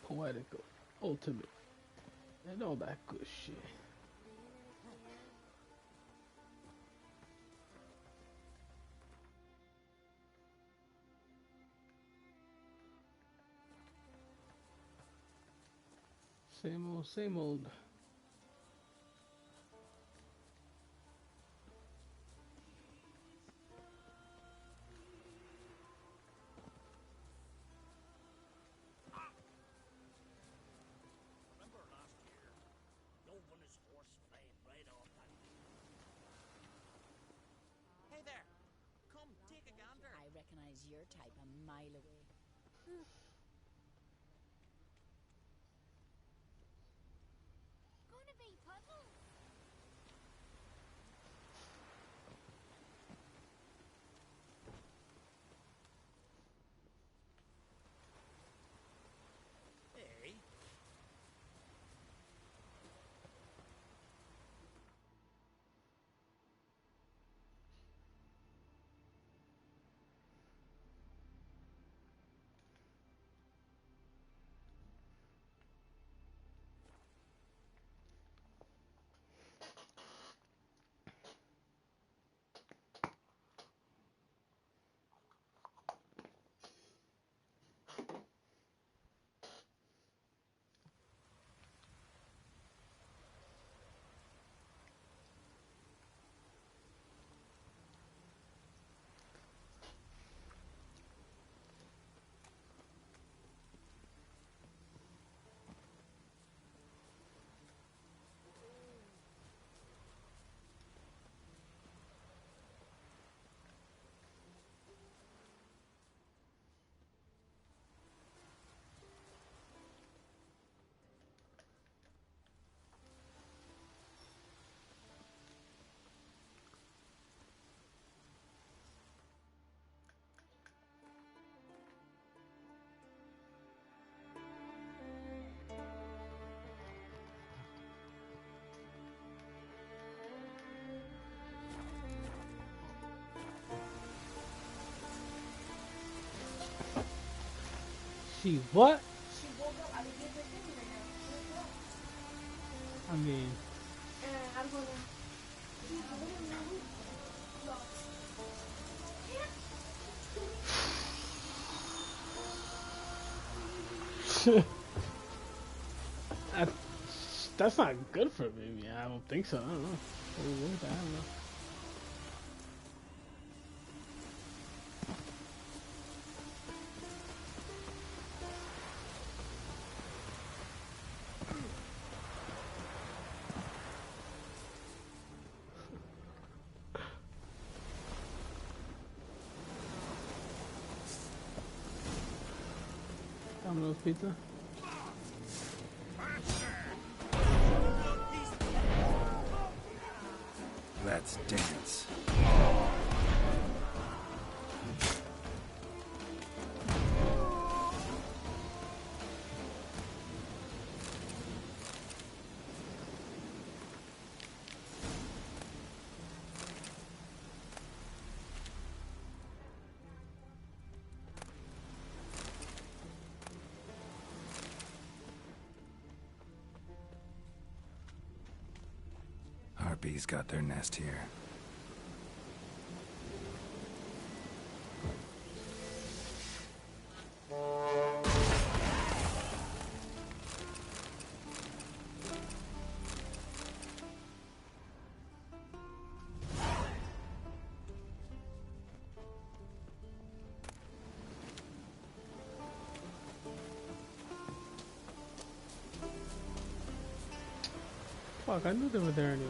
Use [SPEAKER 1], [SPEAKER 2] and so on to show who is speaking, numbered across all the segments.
[SPEAKER 1] poetical, ultimate, and all that good shit. Same old, same old.
[SPEAKER 2] Remember last year? Love on his horse flying right off that. Hey there! Come, take a gander.
[SPEAKER 3] I recognize your type a mile away.
[SPEAKER 4] Gonna be puzzles.
[SPEAKER 2] Hey,
[SPEAKER 1] She what?
[SPEAKER 5] She woke up. I didn't get her thing right now. She woke up.
[SPEAKER 1] I mean,
[SPEAKER 5] And I'm gonna. She's literally moving. So,
[SPEAKER 1] I, that's not good for me. I don't think so. I don't know. I don't know. Domino's Pizza.
[SPEAKER 6] Let's dance. Harpies got their nest here.
[SPEAKER 1] Fuck, I knew they were there anyway.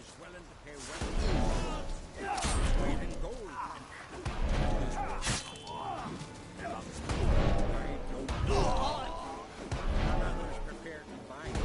[SPEAKER 2] is willing to pay well weight in gold. And others prepared to buy it.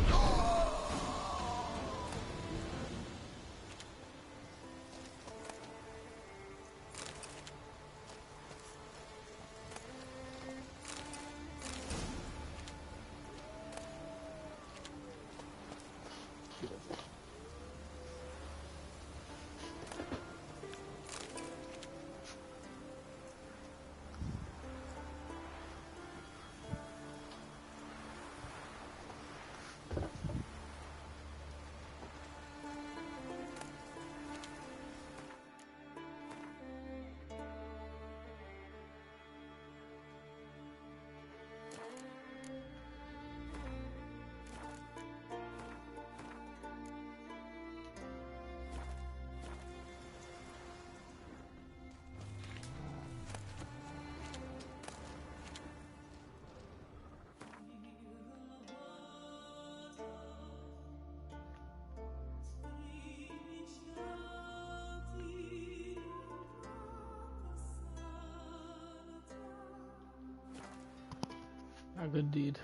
[SPEAKER 1] A good deed.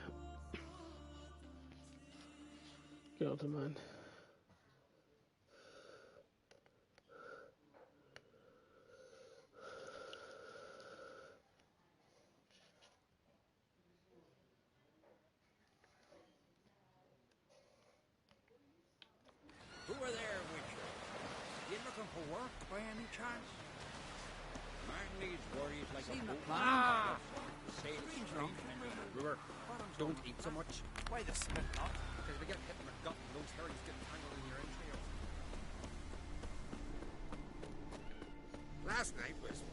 [SPEAKER 1] Get out of man.
[SPEAKER 2] Who are there, witcher? You looking for work by any chance? Man needs worries like a boat. Ah! Sail straight into the river. Don't eat so much.
[SPEAKER 4] Why the smith not?
[SPEAKER 2] Because we get hit in the gut and those herrings get tangled in your entrails. Last night was...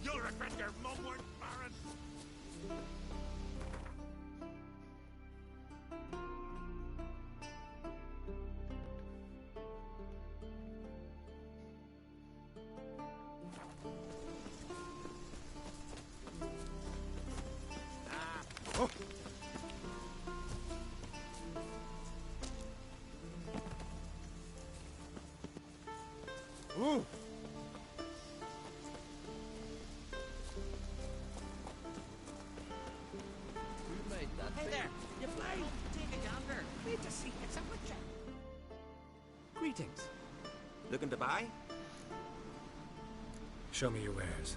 [SPEAKER 2] You'll regret your mum weren't barren!
[SPEAKER 4] Oh! Ooh!
[SPEAKER 2] Who made that? Hey there! You blind! Take a gander! Need to see it's a witcher!
[SPEAKER 4] Greetings. Looking to buy?
[SPEAKER 6] Show me your wares.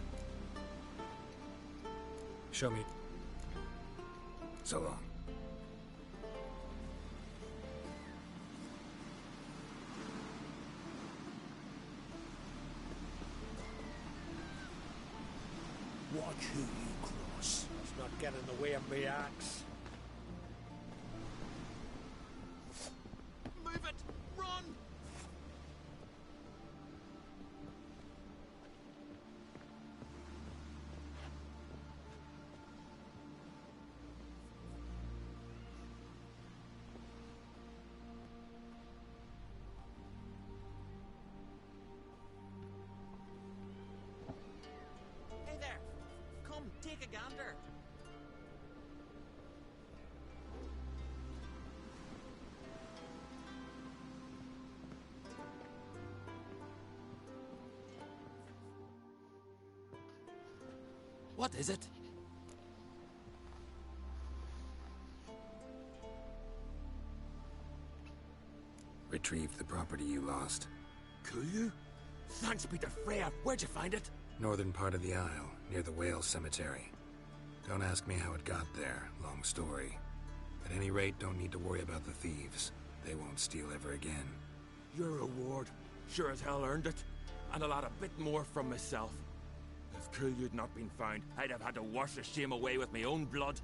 [SPEAKER 6] Show me. So long.
[SPEAKER 2] Watch who you cross. Let's not get in the way of me axe. Move it! Run! Hey there! Come, take a gander!
[SPEAKER 4] What is it?
[SPEAKER 6] Retrieve the property you lost.
[SPEAKER 4] Could you? Thanks be to Freya. Where'd you find it?
[SPEAKER 6] Northern part of the Isle, near the whale cemetery. Don't ask me how it got there. Long story. At any rate, don't need to worry about the thieves. They won't steal ever again.
[SPEAKER 4] Your reward. Sure as hell earned it. And a lot a bit more from myself. If Kulyu'd not been found, I'd have had to wash the shame away with my own blood.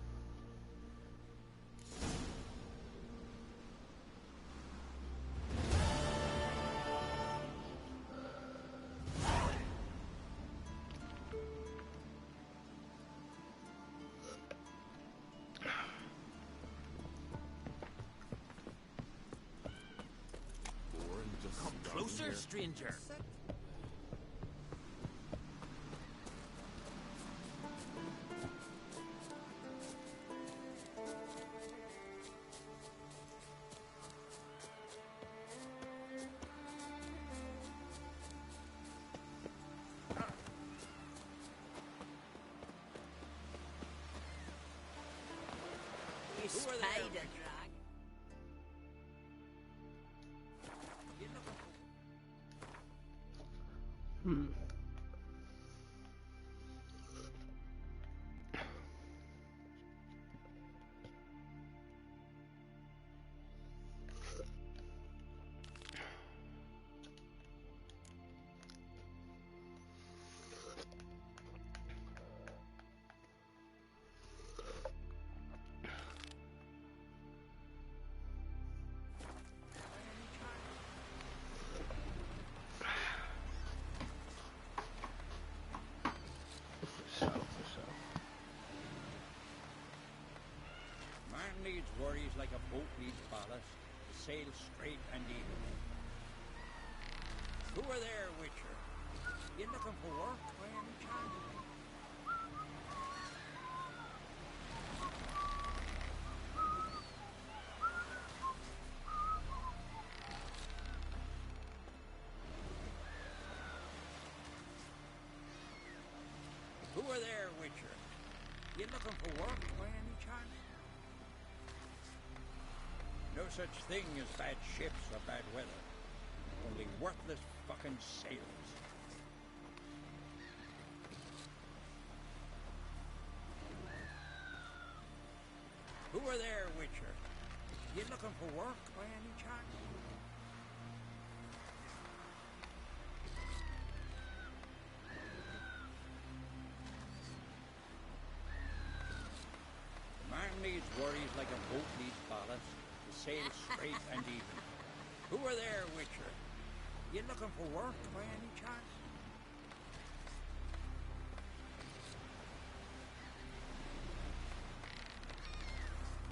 [SPEAKER 2] Come closer, stranger! there, drag? You looking for...
[SPEAKER 1] Hmm. For sure.
[SPEAKER 2] Man needs worries like a boat needs ballast to sail straight and even. Who are there, Witcher? You looking for work by any chance? Who are there, Witcher? You looking for work by any chance? No such thing as bad ships or bad weather. Only worthless fucking sailors. Who are there, Witcher? You looking for work by any chance? Man needs worries like a boat needs ballast to sail straight and even. Who are there, Witcher? You looking for work by any chance?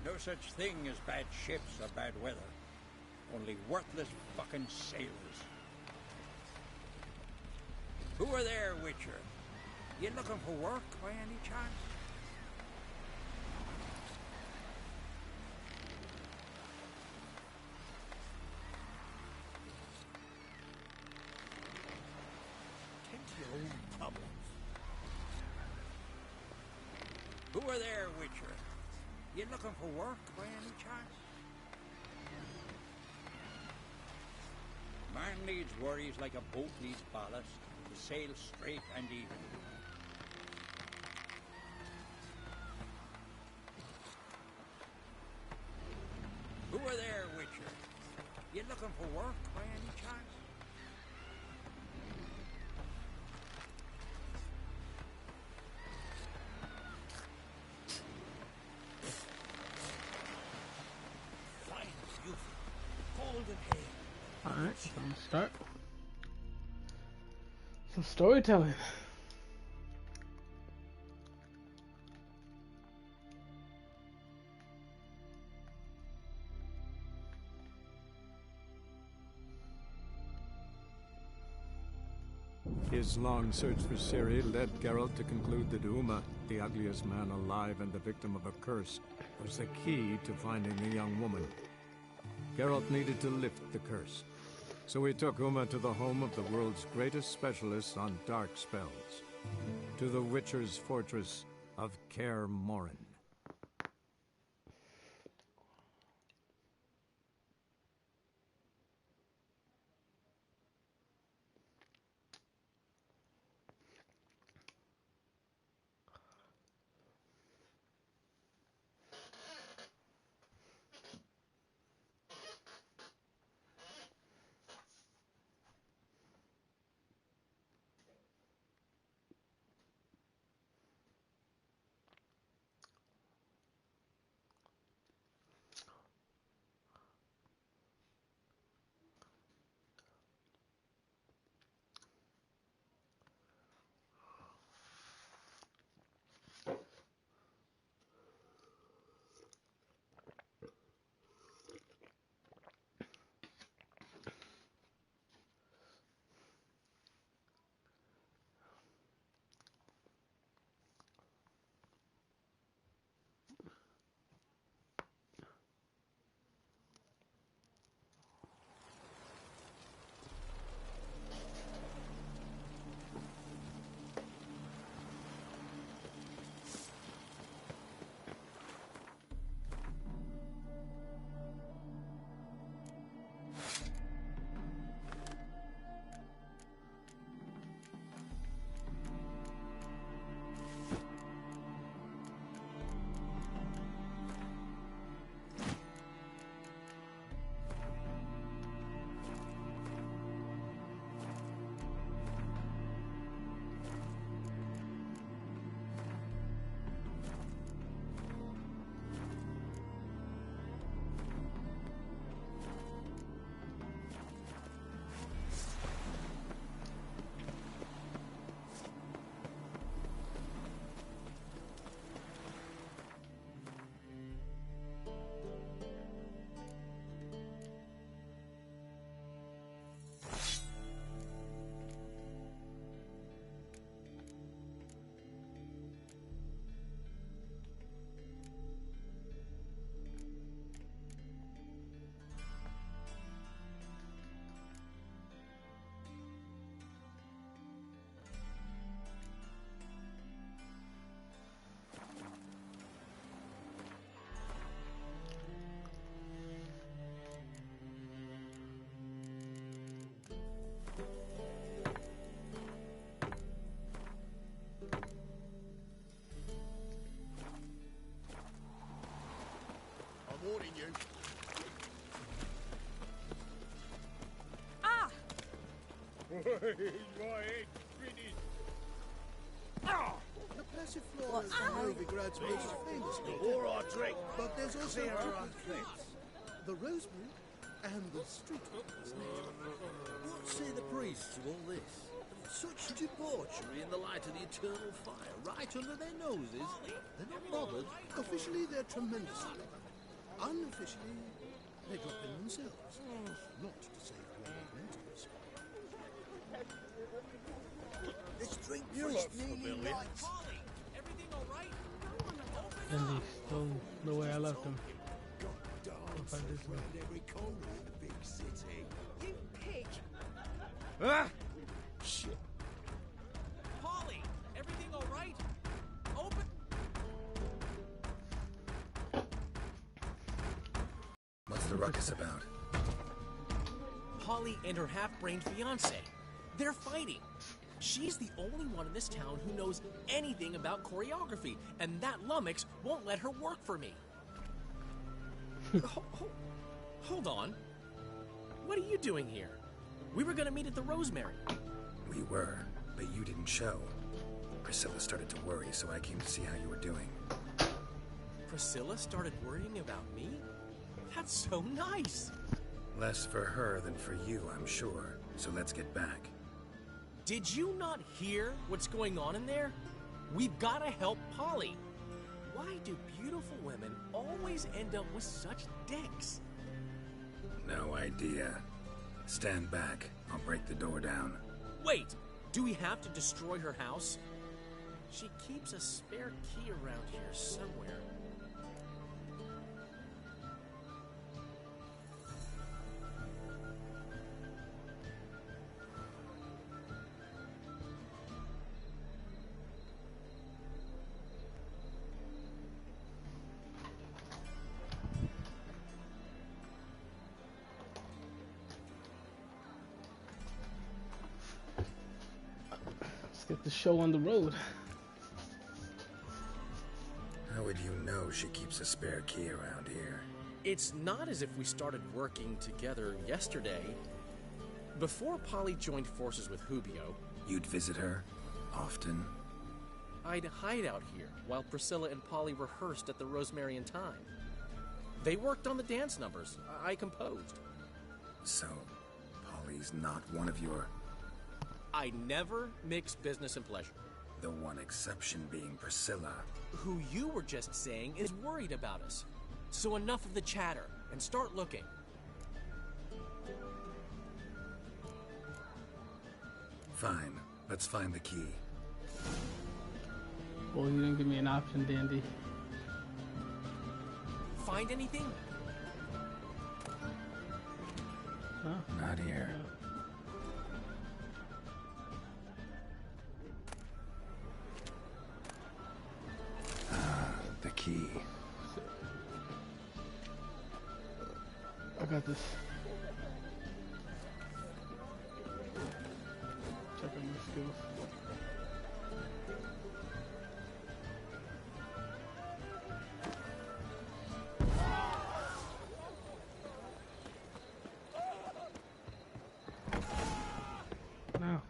[SPEAKER 2] No such thing as bad ships or bad weather. Only worthless fucking sailors. Who are there, Witcher? You looking for work by any chance? Tend to your own problems. Who are there, Witcher? You looking for work by any chance? Man needs worries like a boat needs ballast to sail straight and even. Who are there, Witcher? You looking for work by any chance? Fine, beautiful, golden hair.
[SPEAKER 1] Alright, so I'm gonna start. Some storytelling.
[SPEAKER 7] His long search for Ciri led Geralt to conclude that Uma, the ugliest man alive and the victim of a curse, was the key to finding the young woman. Geralt needed to lift the curse, so he took Uma to the home of the world's greatest specialist on dark spells, to the Witcher's fortress of Kaer Morhen.
[SPEAKER 8] you.
[SPEAKER 3] Ah!
[SPEAKER 8] The passiflora is the Novigrad most famous nature.
[SPEAKER 9] All right, drink.
[SPEAKER 8] But there's also
[SPEAKER 9] Clear
[SPEAKER 8] two
[SPEAKER 9] our own
[SPEAKER 8] fruits. The rosemary and the street.
[SPEAKER 9] What say the priests to all this? Such debauchery in the light of the eternal fire, right under their noses.
[SPEAKER 8] They're not bothered. Officially, they're tremendously bothered. Unofficially, they drop in themselves. Not to save your mentors.
[SPEAKER 9] This drink
[SPEAKER 8] You
[SPEAKER 9] first
[SPEAKER 8] look
[SPEAKER 9] nearly
[SPEAKER 8] familiar.
[SPEAKER 9] lights.
[SPEAKER 2] Everything all right?
[SPEAKER 1] Then they stole the way I left him.
[SPEAKER 9] Dance
[SPEAKER 1] If I did
[SPEAKER 9] around every corner in the big city.
[SPEAKER 3] You pig!
[SPEAKER 9] Ah! Shit.
[SPEAKER 2] Polly, everything all right? Open.
[SPEAKER 6] What's the ruckus about?
[SPEAKER 10] Polly and her half-brained fiancé. They're fighting. She's the only one in this town who knows anything about choreography, and that lummox won't let her work for me. Hold on. What are you doing here? We were gonna meet at the Rosemary.
[SPEAKER 6] We were, but you didn't show. Priscilla started to worry, so I came to see how you were doing.
[SPEAKER 10] Priscilla started worrying about me? That's so nice.
[SPEAKER 6] Less for her than for you, I'm sure. So let's get back.
[SPEAKER 10] Did you not hear what's going on in there? We've gotta help Polly. Why do beautiful women always end up with such dicks?
[SPEAKER 6] No idea. Stand back. I'll break the door down.
[SPEAKER 10] Wait, do we have to destroy her house? She keeps a spare key around here somewhere.
[SPEAKER 1] Let's get the show on the road.
[SPEAKER 6] How would you know she keeps a spare key around here?
[SPEAKER 10] It's not as if we started working together yesterday. Before Polly joined forces with Hubio,
[SPEAKER 6] You'd visit her? Often?
[SPEAKER 10] I'd hide out here while Priscilla and Polly rehearsed at the Rosemary and Time. They worked on the dance numbers. I composed.
[SPEAKER 6] So, Polly's not one of your...
[SPEAKER 10] I never mix business and pleasure.
[SPEAKER 6] The one exception being Priscilla.
[SPEAKER 10] Who you were just saying is worried about us. So enough of the chatter, and start looking.
[SPEAKER 6] Fine. Let's find the key.
[SPEAKER 1] Well, you didn't give me an option, Dandy.
[SPEAKER 10] Find anything?
[SPEAKER 1] Huh?
[SPEAKER 6] Not here. The key.
[SPEAKER 1] I got this. Check out my skills. Now.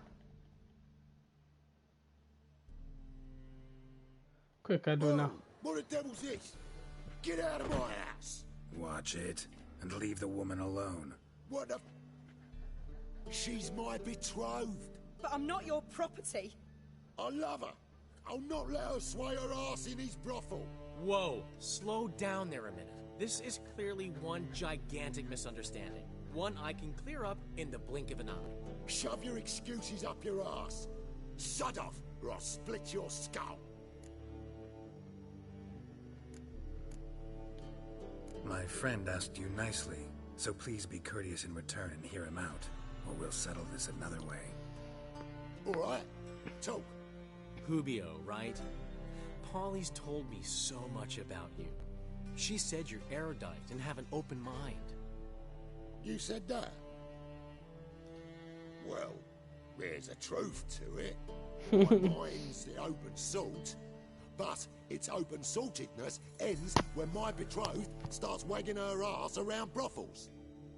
[SPEAKER 1] Quick, I do it now.
[SPEAKER 9] What the devil's this? Get out of my house!
[SPEAKER 6] Watch it, and leave the woman alone.
[SPEAKER 9] What the... She's my betrothed.
[SPEAKER 3] But I'm not your property.
[SPEAKER 9] I love her. I'll not let her sway her ass in his brothel.
[SPEAKER 10] Whoa, slow down there a minute. This is clearly one gigantic misunderstanding. One I can clear up in the blink of an eye.
[SPEAKER 9] Shove your excuses up your ass. Sod off, or I'll split your skull.
[SPEAKER 6] My friend asked you nicely, so please be courteous in return and hear him out, or we'll settle this another way.
[SPEAKER 9] All right, talk.
[SPEAKER 10] Hubio, right? Polly's told me so much about you. She said you're erudite and have an open mind.
[SPEAKER 9] You said that? Well, there's a truth to it. My mind's the open salt.
[SPEAKER 11] But its open-sortedness ends when my betrothed starts wagging her ass around brothels.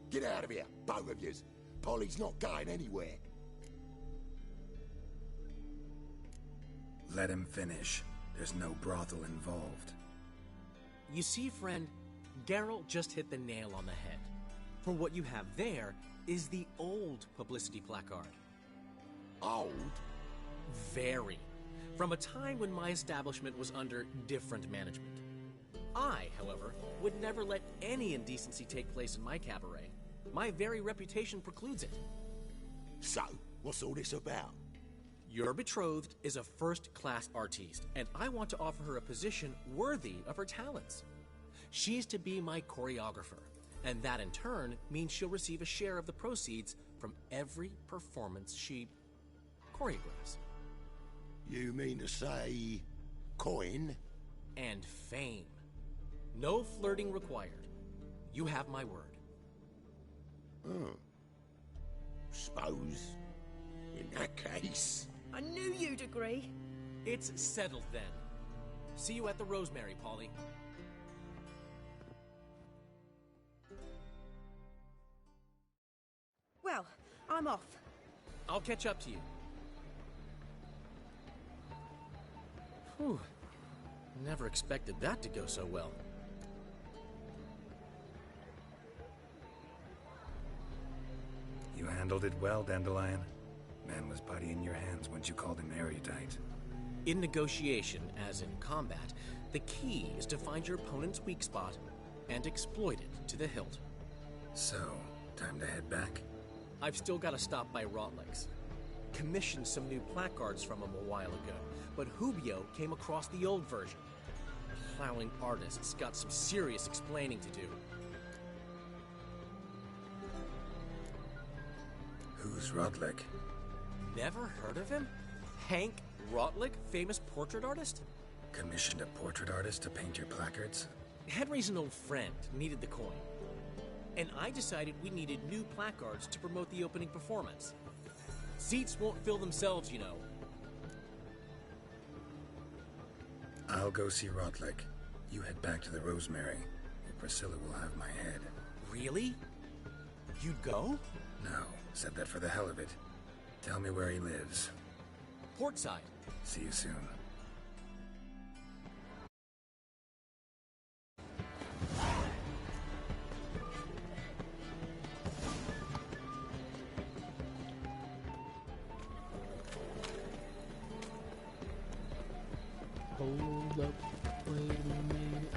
[SPEAKER 11] Get out of here, both of yous. Polly's not going anywhere.
[SPEAKER 6] Let him finish. There's no brothel involved.
[SPEAKER 10] You see, friend, Geralt just hit the nail on the head. For what you have there is the old publicity placard.
[SPEAKER 11] Old?
[SPEAKER 10] Very. From a time when my establishment was under different management. I, however, would never let any indecency take place in my cabaret. My very reputation precludes it.
[SPEAKER 11] So, what's all this about?
[SPEAKER 10] Your betrothed is a first-class artiste, and I want to offer her a position worthy of her talents. She's to be my choreographer, and that in turn means she'll receive a share of the proceeds from every performance she choreographs.
[SPEAKER 11] You mean to say... coin?
[SPEAKER 10] And fame. No flirting required. You have my word.
[SPEAKER 11] Suppose... in that case...
[SPEAKER 3] I knew you'd agree.
[SPEAKER 10] It's settled then. See you at the Rosemary, Polly.
[SPEAKER 3] Well, I'm off.
[SPEAKER 10] I'll catch up to you. Whew. Never expected that to go so well.
[SPEAKER 6] You handled it well, Dandelion. Man was putty in your hands once you called him erudite.
[SPEAKER 10] In negotiation, as in combat, the key is to find your opponent's weak spot and exploit it to the hilt.
[SPEAKER 6] So, time to head back?
[SPEAKER 10] I've still got to stop by Rotlick's. Commissioned some new placards from him a while ago, but Hubio came across the old version. Plowing artists got some serious explaining to do.
[SPEAKER 6] Who's Rotlick?
[SPEAKER 10] Never heard of him? Hank Rotlick, famous portrait artist?
[SPEAKER 6] Commissioned a portrait artist to paint your placards?
[SPEAKER 10] Henry's an old friend, needed the coin. And I decided we needed new placards to promote the opening performance. Seats won't fill themselves, you know.
[SPEAKER 6] I'll go see Rotlick. You head back to the Rosemary, where Priscilla will have my head.
[SPEAKER 10] Really? You'd go?
[SPEAKER 6] No, said that for the hell of it. Tell me where he lives.
[SPEAKER 10] Portside.
[SPEAKER 6] See you soon.
[SPEAKER 1] Hold up, wait a minute.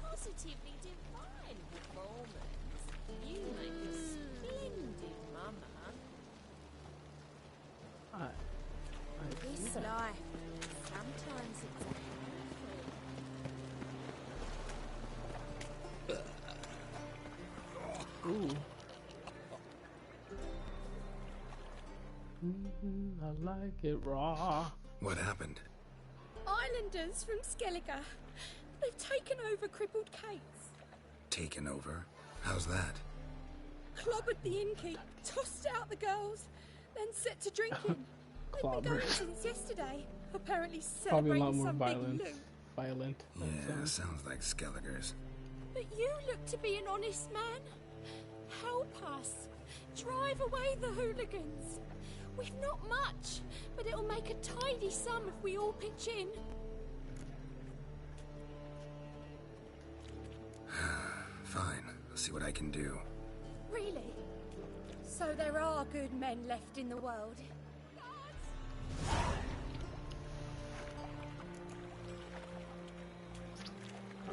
[SPEAKER 12] Positively divine performance. You make a splendid mama. This life, sometimes it's a handful.
[SPEAKER 1] Ooh. I like it raw.
[SPEAKER 6] What happened?
[SPEAKER 3] Islanders from Skellige. They've taken over crippled Kate's.
[SPEAKER 6] Taken over? How's that?
[SPEAKER 3] Clobbered the innkeep, tossed out the girls, then set to drinking. They've been going since yesterday. Apparently
[SPEAKER 1] Probably a
[SPEAKER 3] celebrating
[SPEAKER 1] lot more
[SPEAKER 3] some
[SPEAKER 1] violent.
[SPEAKER 3] big loot.
[SPEAKER 1] Violent.
[SPEAKER 6] Yeah, sounds like Skelliger's.
[SPEAKER 3] But you look to be an honest man. Help us. Drive away the hooligans. We've not much, but it'll make a tidy sum if we all pitch in.
[SPEAKER 6] Fine, I'll see what I can do.
[SPEAKER 3] Really? So there are good men left in the world.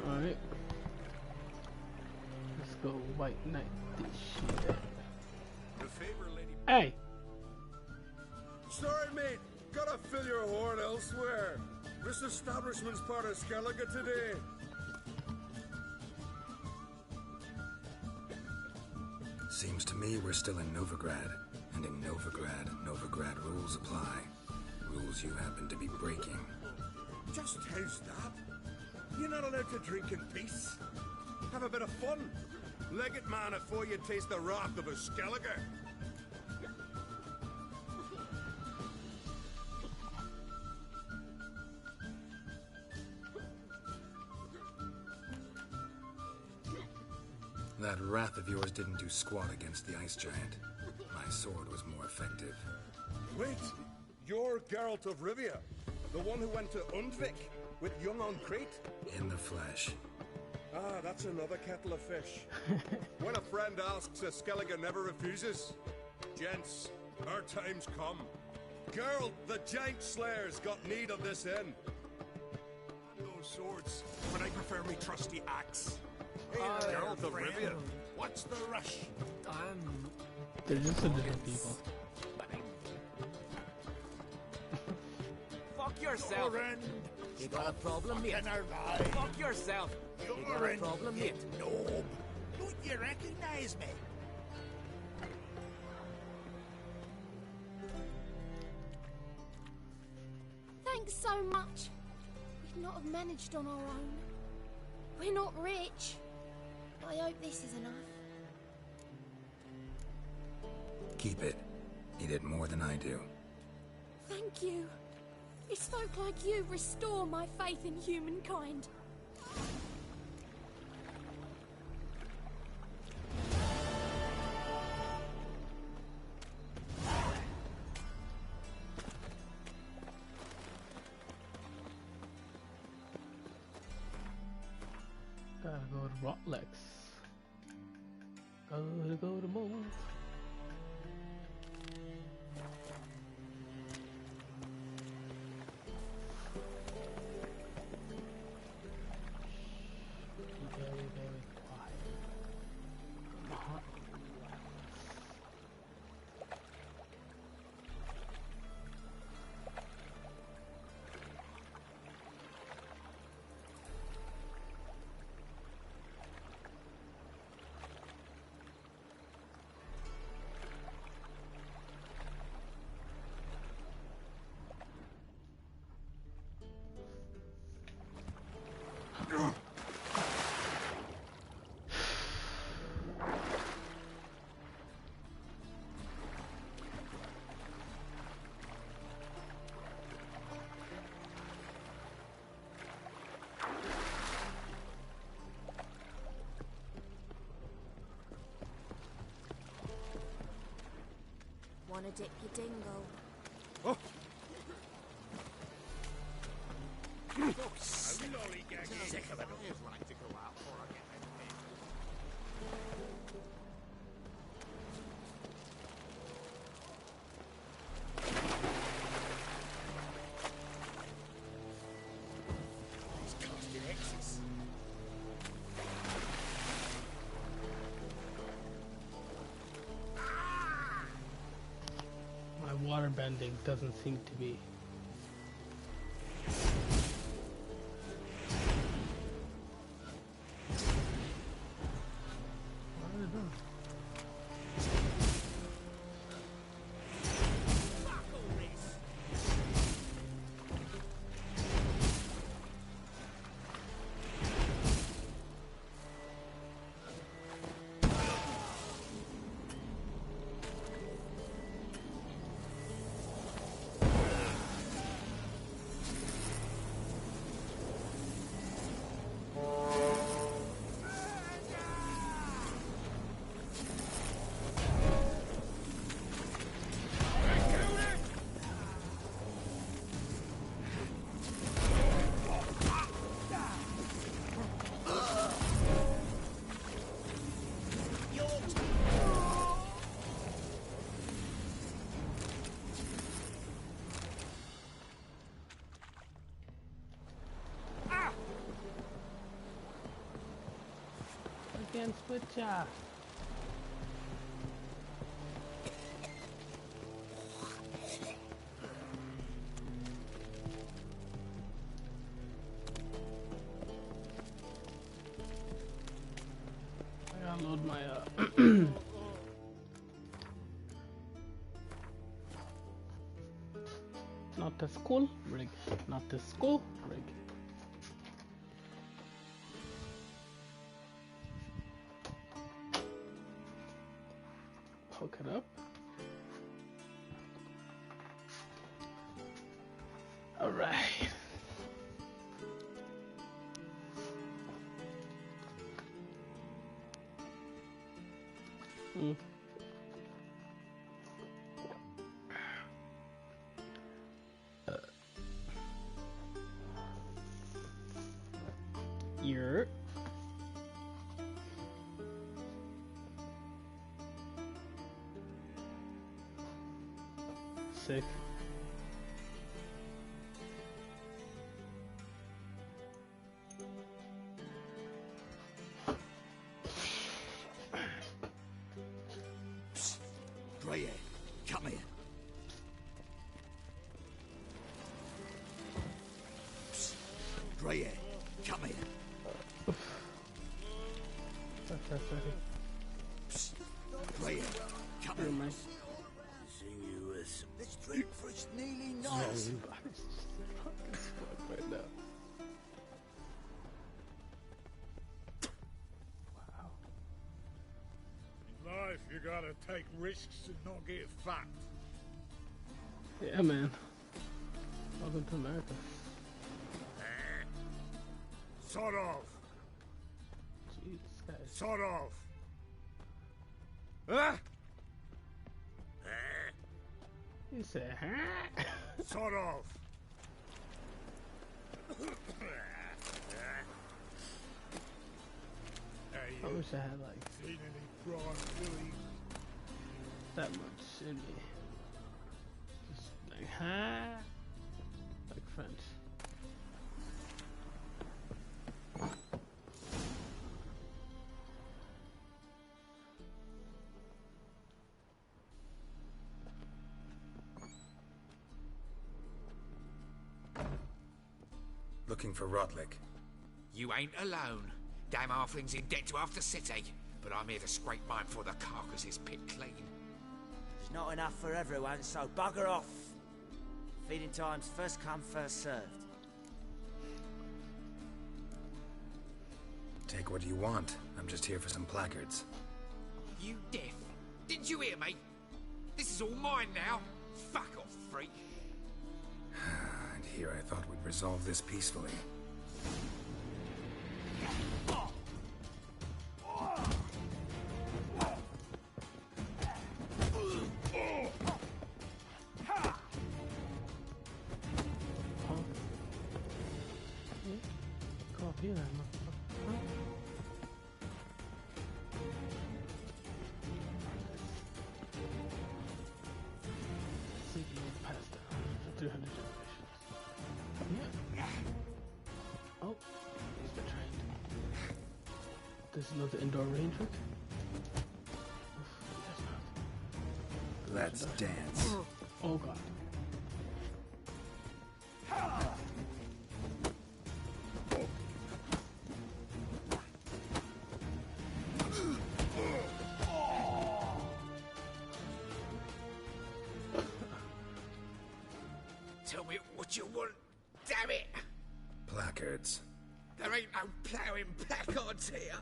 [SPEAKER 1] Alright. Let's go white knight this shit.
[SPEAKER 4] The favor, lady.
[SPEAKER 1] Hey!
[SPEAKER 13] Sorry, mate. Gotta fill your horn elsewhere. This establishment's part of Skellige today.
[SPEAKER 6] Seems to me we're still in Novigrad. And in Novigrad rules apply. Rules you happen to be breaking.
[SPEAKER 13] Just how's that? You're not allowed to drink in peace. Have a bit of fun. Leg it, man, afore you taste the wrath of a Skellige.
[SPEAKER 6] That wrath of yours didn't do squat against the ice giant. My sword was more effective.
[SPEAKER 13] Wait, you're Geralt of Rivia, the one who went to Undvik with young on Crete?
[SPEAKER 6] In the flesh.
[SPEAKER 13] Ah, that's another kettle of fish. When a friend asks, a Skellige never refuses. Gents, our time's come. Geralt, the giant slayer's got need of this inn.
[SPEAKER 14] Those swords, but I prefer me trusty axe.
[SPEAKER 13] Geralt of Rivia, what's the rush?
[SPEAKER 1] They're just so different people.
[SPEAKER 15] Fuck yourself. You got a problem, mate? Fuck yourself. You got a problem, mate?
[SPEAKER 14] Noob. Don't you recognize me?
[SPEAKER 3] Thanks so much. We'd not have managed on our own. We're not rich. I hope this is enough.
[SPEAKER 6] Keep it. You did more than I do.
[SPEAKER 3] Thank you. It's folk like you restore my faith in humankind.
[SPEAKER 1] Gotta go to Rotlex. Gotta go to Mold.
[SPEAKER 12] Wanna dip your dingle?
[SPEAKER 13] Oh.
[SPEAKER 14] Sick of it. It's right to go out before I get These casting X's.
[SPEAKER 1] My water bending doesn't seem to be. I don't know. Against witcha. I gotta load my the school rig. Not the school rig. Hook it up. Alright. You're sick.
[SPEAKER 9] Greyhead, come here. Psst. Greyhead, come here. Psst. Greyhead, come here. Sing you a song. Let's drink for it's nearly nice.
[SPEAKER 1] Right now.
[SPEAKER 14] In life, you gotta take risks and not get fat.
[SPEAKER 1] Yeah, man. Welcome to America.
[SPEAKER 14] Sort of.
[SPEAKER 1] Jesus, guys.
[SPEAKER 14] Sort of. Huh?
[SPEAKER 1] You said, huh?
[SPEAKER 14] Sort of. Hey,
[SPEAKER 1] I wish I had like
[SPEAKER 14] seen any prawn Phillies?
[SPEAKER 1] that much in me. Just like, huh? Like French.
[SPEAKER 6] Looking for Rotlick.
[SPEAKER 16] You ain't alone. Damn halfling's in debt to half the city. But I'm here to scrape mine before the carcass is picked clean.
[SPEAKER 15] There's not enough for everyone, so bugger off. Feeding time's first come, first served.
[SPEAKER 6] Take what you want. I'm just here for some placards.
[SPEAKER 16] You deaf? Didn't you hear me? This is all mine now. Fuck off, freak.
[SPEAKER 6] And here I thought we'd resolve this peacefully.
[SPEAKER 1] Oh, he's been trained. There's another indoor rain trick.
[SPEAKER 6] Let's dance.
[SPEAKER 1] Oh god.
[SPEAKER 16] Tell me what you want, damn it!
[SPEAKER 6] Placards.
[SPEAKER 16] There ain't no ploughing placards here.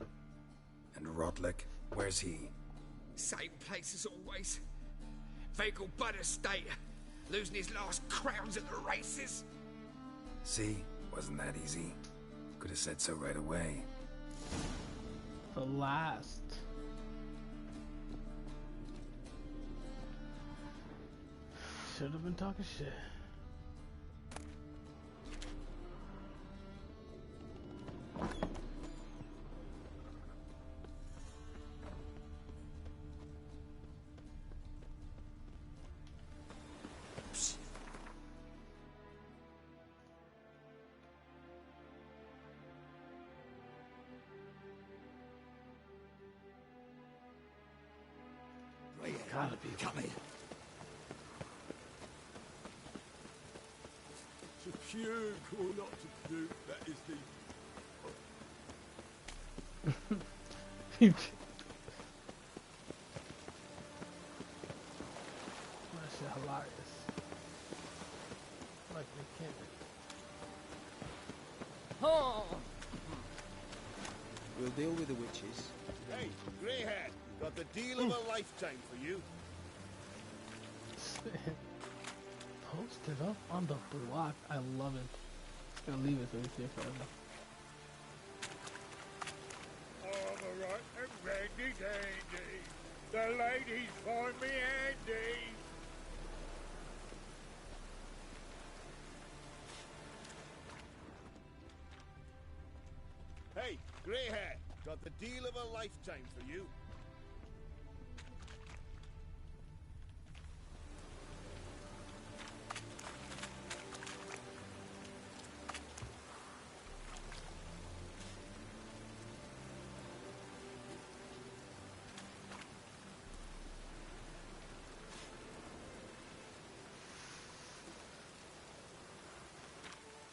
[SPEAKER 6] And Rotlick, where's he?
[SPEAKER 16] Same place as always. Vehicle Bud Estate. Losing his last crowns at the races.
[SPEAKER 6] See? Wasn't that easy? Could have said so right away.
[SPEAKER 1] The last. Should have been talking shit. Gotta be.
[SPEAKER 9] Come here.
[SPEAKER 14] It's a pure call not to do. That is the...
[SPEAKER 1] That shit hilarious.
[SPEAKER 16] Oh.
[SPEAKER 9] We'll deal with the witches.
[SPEAKER 13] Hey, greyhead, got the deal of a lifetime for you.
[SPEAKER 1] Posted up on the block. I love it. Just gonna leave it so we see it forever.
[SPEAKER 17] Alright and ready dandy. The ladies find me handy.
[SPEAKER 13] Hey, greyhead, got the deal of a lifetime for you.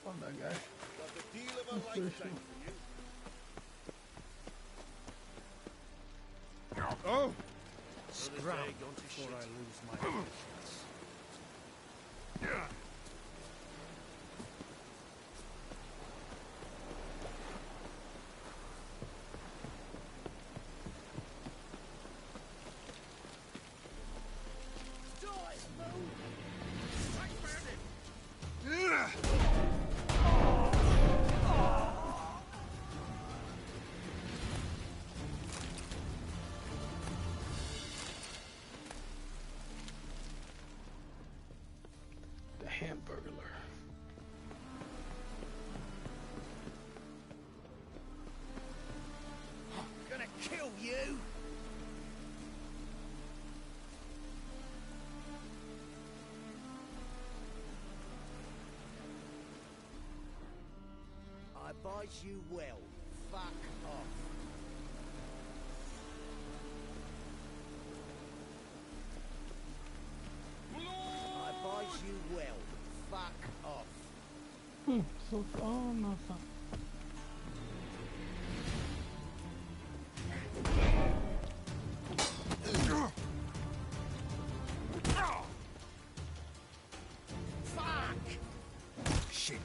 [SPEAKER 1] On that guy.
[SPEAKER 13] Got the deal of a lifetime for you.
[SPEAKER 9] Oh!
[SPEAKER 13] Scram
[SPEAKER 9] before I lose my patience.
[SPEAKER 1] The Hamburglar.
[SPEAKER 17] I'm gonna kill you.
[SPEAKER 15] I advise you well. Fuck off. I advise you well. Fuck off.
[SPEAKER 1] So, oh no, fuck.
[SPEAKER 15] Fuck!
[SPEAKER 9] Shit.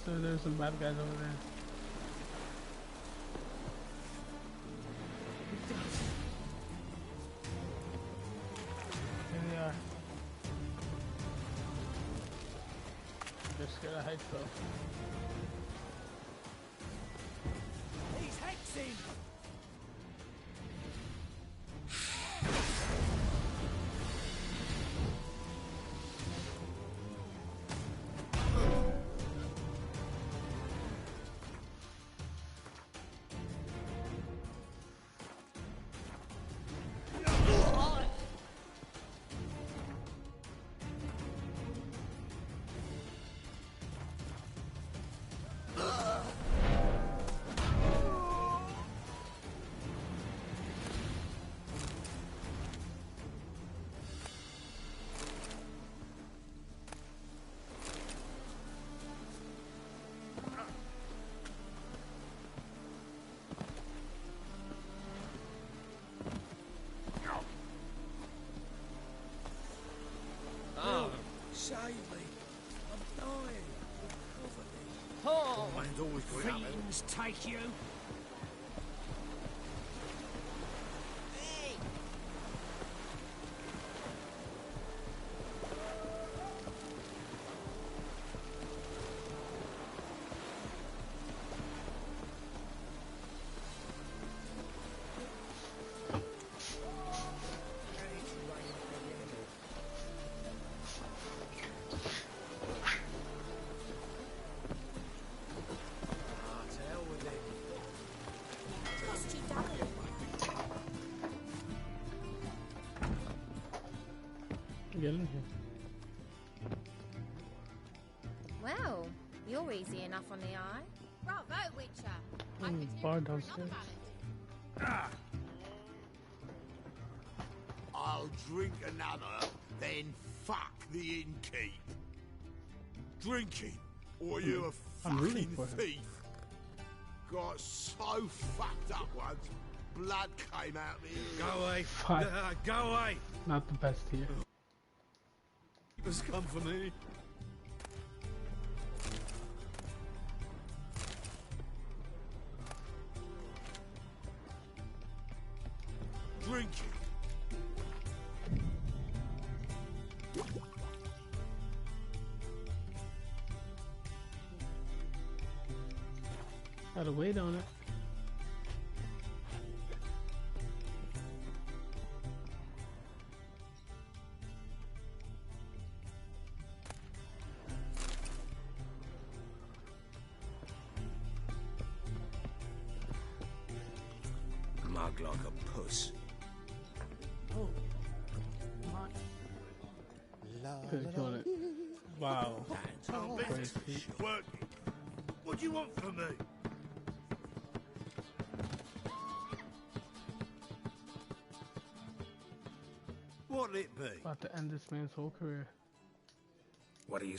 [SPEAKER 1] So there's some bad guys over there. Here they are. They're scared of heights though.
[SPEAKER 15] He's hexing!
[SPEAKER 17] Titans take you?
[SPEAKER 1] Get in here.
[SPEAKER 12] Well, you're easy enough on the eye. Bravo, Witcher.
[SPEAKER 1] Bar downstairs.
[SPEAKER 11] I'll drink another, then fuck the innkeep. Drinking, or you a
[SPEAKER 1] I'm rooting
[SPEAKER 11] fucking
[SPEAKER 1] for him.
[SPEAKER 11] thief. Got so fucked up once, blood came out me.
[SPEAKER 9] Go away.
[SPEAKER 1] Fuck.
[SPEAKER 9] Go away.
[SPEAKER 1] Not the best here.
[SPEAKER 9] Has come for me.
[SPEAKER 11] Drinking.
[SPEAKER 1] Gotta wait on it.
[SPEAKER 9] Mug like a puss.
[SPEAKER 1] Oh, could've killed it. Wow.
[SPEAKER 17] Oh,
[SPEAKER 1] Crazy.
[SPEAKER 17] work. What do you want from me? What'll it be?
[SPEAKER 1] About to end this man's whole career.
[SPEAKER 6] What are you...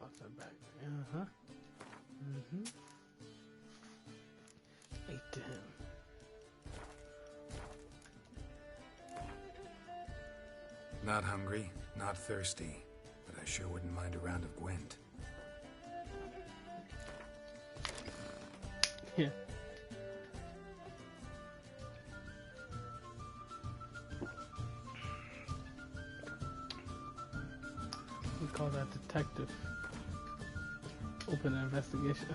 [SPEAKER 1] Lost that back. Uh-huh. Mm-hmm. Ate to him.
[SPEAKER 6] Not hungry, not thirsty, but I sure wouldn't mind a round of Gwent.
[SPEAKER 1] Yeah. We call that detective. Open an investigation.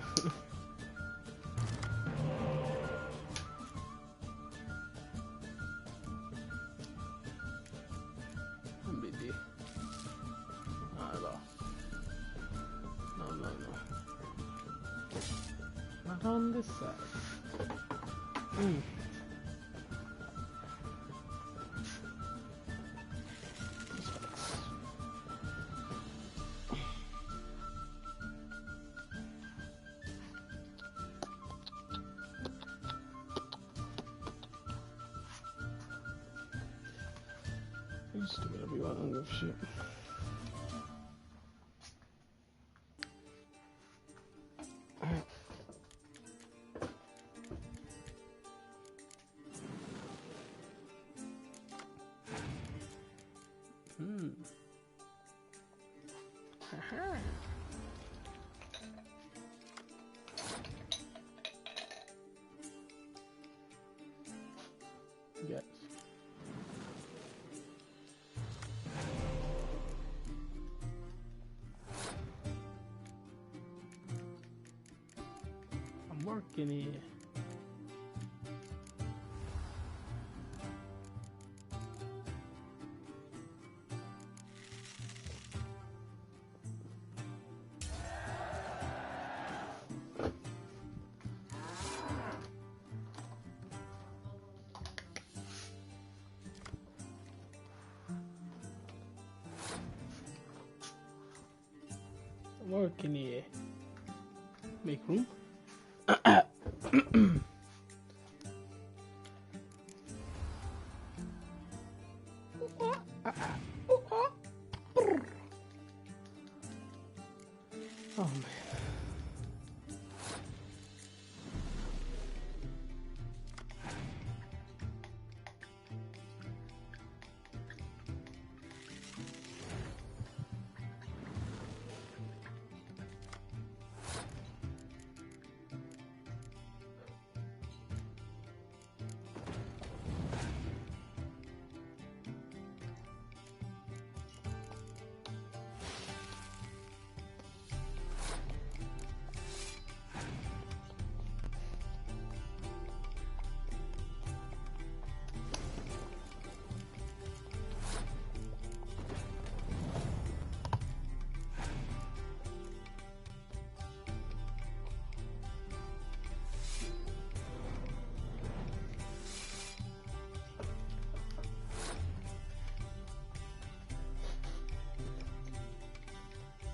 [SPEAKER 1] MBD. Not at all. No. Not on this side. You just do whatever you want, I don't give a shit. Aha. Yes. I'm working here. Working here. Make room.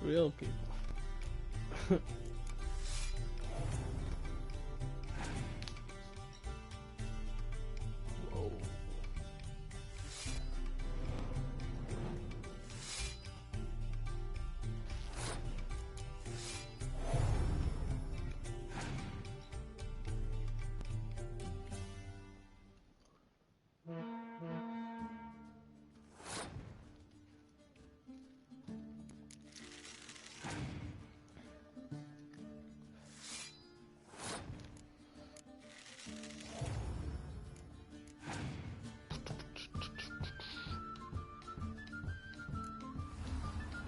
[SPEAKER 1] Real people. Whoa.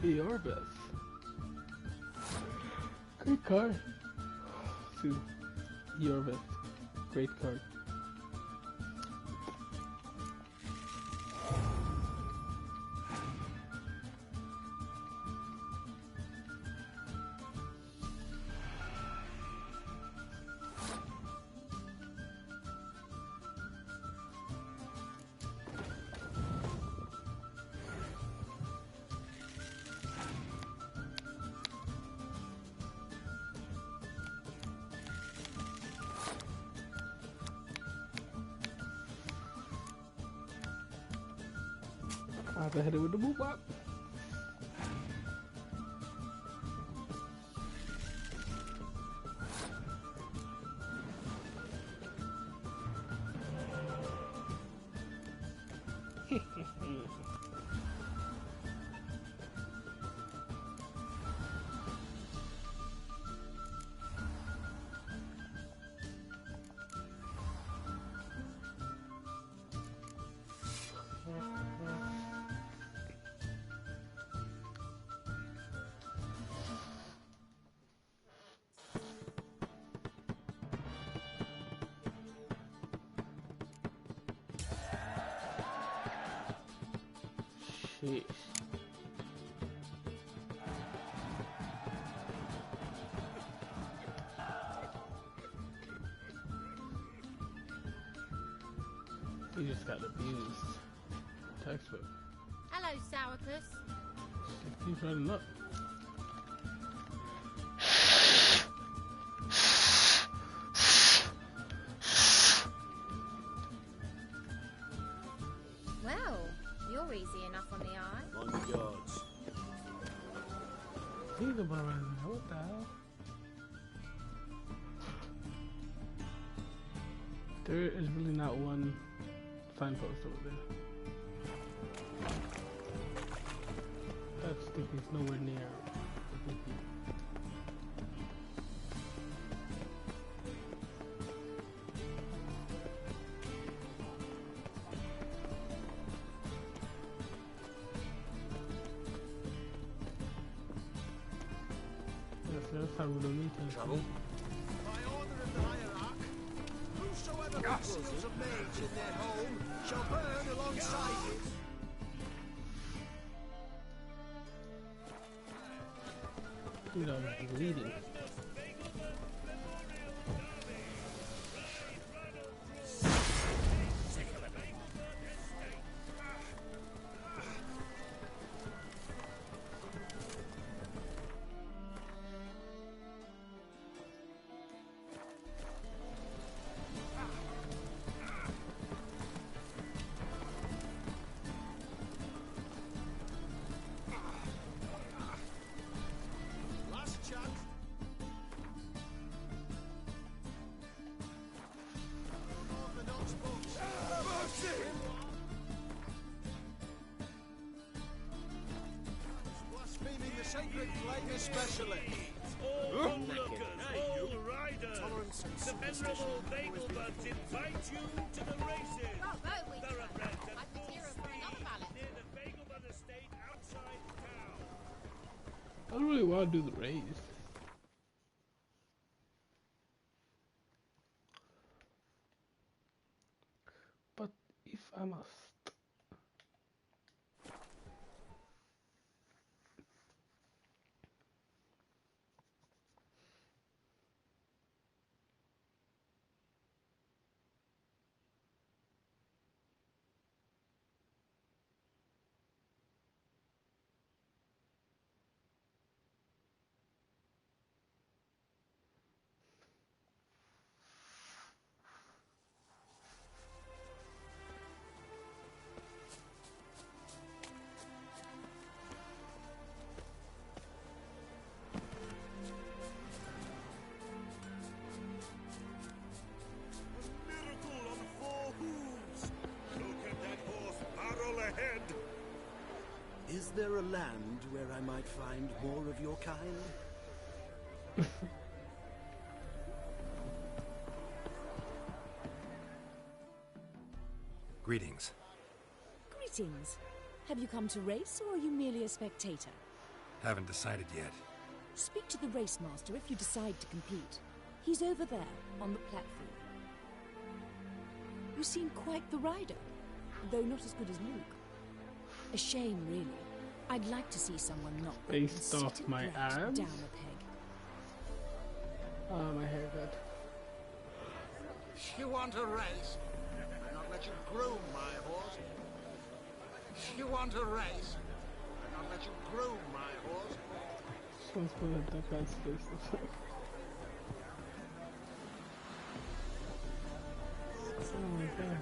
[SPEAKER 1] Yorbeth. Great card. See, Yorbeth. Great card. I have to hit it with the boop bop. Shit. He just got abused. Textbook.
[SPEAKER 12] Hello, Sourpuss.
[SPEAKER 1] He's running up.
[SPEAKER 12] Well, you're easy enough on the eye.
[SPEAKER 9] Mind the guards.
[SPEAKER 1] He's about right now. What the hell? There is really not one signpost over there. That stick is nowhere near. Yes, that's how we don't need to
[SPEAKER 9] Trouble?
[SPEAKER 17] By order of the hierarch, whosoever conceals a mage in their home shall burn alongside it.
[SPEAKER 1] You know, bleeding.
[SPEAKER 17] Last chance. Unorthodox books. Blaspheming the sacred flame especially.
[SPEAKER 14] All onlookers, all riders,
[SPEAKER 17] Tolerance and
[SPEAKER 14] the venerable bagel buds invite you to the races.
[SPEAKER 12] Bravo, witcha.
[SPEAKER 14] Thoroughbreds and
[SPEAKER 12] I'd be here for another ballot.
[SPEAKER 14] near the Bagel Bud estate outside town.
[SPEAKER 1] I don't really want to do the race. But if I must.
[SPEAKER 8] Is there a land where I might find more of your kind?
[SPEAKER 6] Greetings.
[SPEAKER 18] Greetings. Have you come to race, or are you merely a spectator?
[SPEAKER 6] Haven't decided yet.
[SPEAKER 18] Speak to the race master if you decide to compete. He's over there, on the platform. You seem quite the rider, though not as good as Luke. A shame, really. I'd like to see someone not
[SPEAKER 1] based off my abs.
[SPEAKER 18] Down a peg.
[SPEAKER 1] Oh, my haircut.
[SPEAKER 17] You want a race? I'll not let you groom my horse. You want a race? I'll not let you groom my horse.
[SPEAKER 1] Someone's putting that guy's face. Oh my god.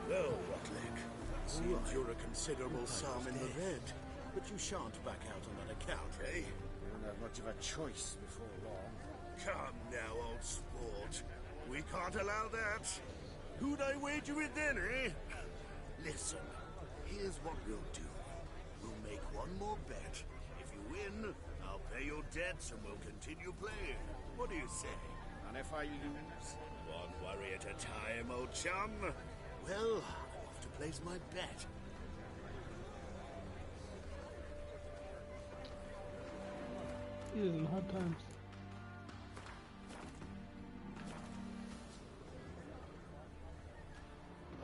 [SPEAKER 8] Well, Rotlick, seems you're a considerable sum in the red, but you shan't back out on that account, eh?
[SPEAKER 9] You won't have much of a choice before long.
[SPEAKER 8] Come now, old sport. We can't allow that. Who'd I wager with then, eh? Listen, here's what we'll do. We'll make one more bet. If you win, I'll pay your debts and we'll continue playing. What do you say?
[SPEAKER 9] And if I lose?
[SPEAKER 8] One worry at a time, old chum. Well, I'm off to place my bet.
[SPEAKER 1] He is in hard times.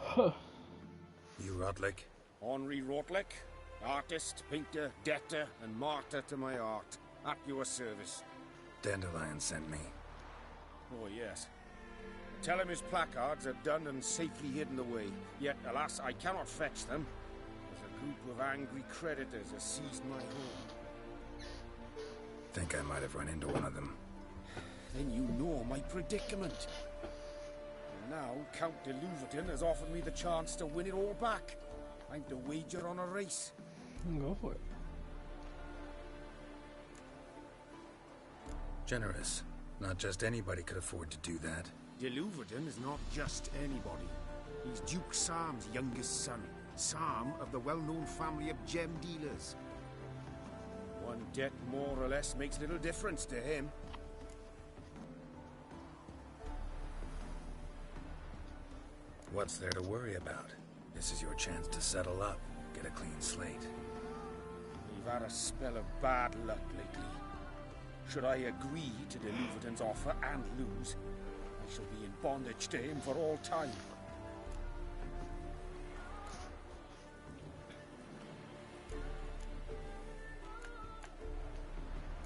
[SPEAKER 1] Huh.
[SPEAKER 6] You Rotlick?
[SPEAKER 9] Henri Rotlick, artist, painter, debtor, and martyr to my art. At your service.
[SPEAKER 6] Dandelion sent me.
[SPEAKER 9] Oh, yes. Tell him his placards are done and safely hidden away. Yet, alas, I cannot fetch them, as a group of angry creditors has seized my home.
[SPEAKER 6] Think I might have run into one of them.
[SPEAKER 9] Then you know my predicament. And now, Count de Louverton has offered me the chance to win it all back. I'm to wager on a race.
[SPEAKER 1] Go for it.
[SPEAKER 6] Generous. Not just anybody could afford to do that.
[SPEAKER 9] De Louverton is not just anybody. He's Duke Sam's youngest son. Sam of the well-known family of gem dealers. One debt more or less makes little difference to him.
[SPEAKER 6] What's there to worry about? This is your chance to settle up, get a clean slate.
[SPEAKER 9] We've had a spell of bad luck lately. Should I agree to de Louverton's offer and lose, I shall be in bondage to him for all time.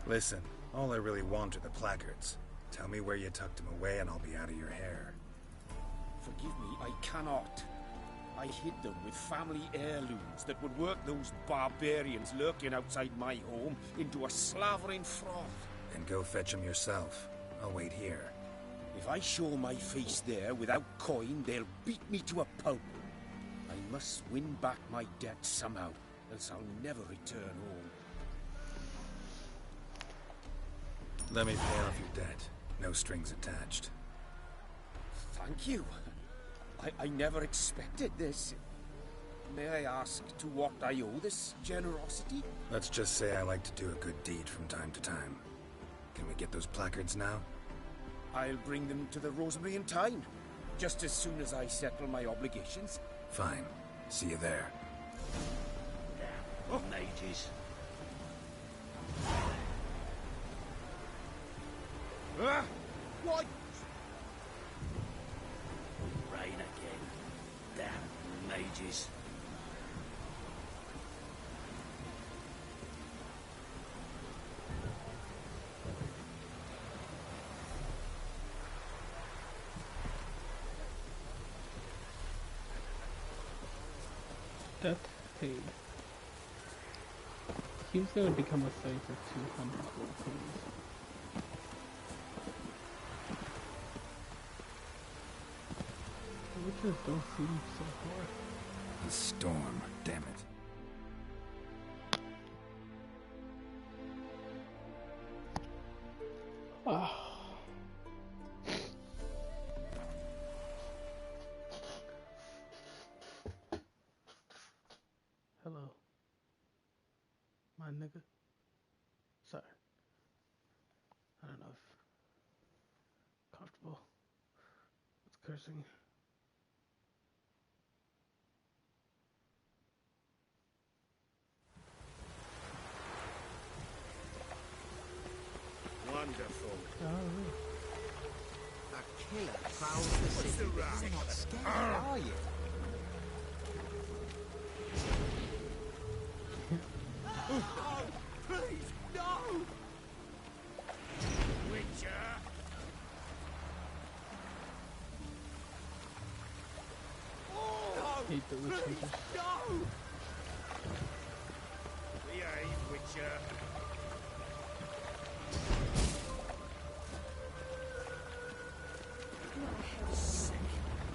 [SPEAKER 6] Listen, all I really want are the placards. Tell me where you tucked them away and I'll be out of your hair.
[SPEAKER 9] Forgive me, I cannot. I hid them with family heirlooms that would work those barbarians lurking outside my home into a slavering froth.
[SPEAKER 6] Then go fetch them yourself. I'll wait here.
[SPEAKER 9] If I show my face there without coin, they'll beat me to a pulp. I must win back my debt somehow, else I'll never return home.
[SPEAKER 6] Let me pay off your debt. No strings attached.
[SPEAKER 9] Thank you. I never expected this. May I ask to what I owe this generosity?
[SPEAKER 6] Let's just say I like to do a good deed from time to time. Can we get those placards now?
[SPEAKER 9] I'll bring them to the Rosemary in time, just as soon as I settle my obligations.
[SPEAKER 6] Fine. See you there.
[SPEAKER 9] Oh, mages. Ah! What?
[SPEAKER 17] Rain again. Damn mages.
[SPEAKER 1] Debt paid. He's gonna become a slave for 200 gold coins. The witches don't seem so hard.
[SPEAKER 6] A storm, damn it.
[SPEAKER 1] Oh. Hello, my nigga. Sorry. I don't know if comfortable with cursing.
[SPEAKER 9] Wonderful.
[SPEAKER 1] Oh,
[SPEAKER 17] A killer prowls the city. You're not scared, are you?
[SPEAKER 8] Oh, please, no! Witcher! Oh,
[SPEAKER 1] hate the witch hunters.
[SPEAKER 8] no! Behave, Witcher.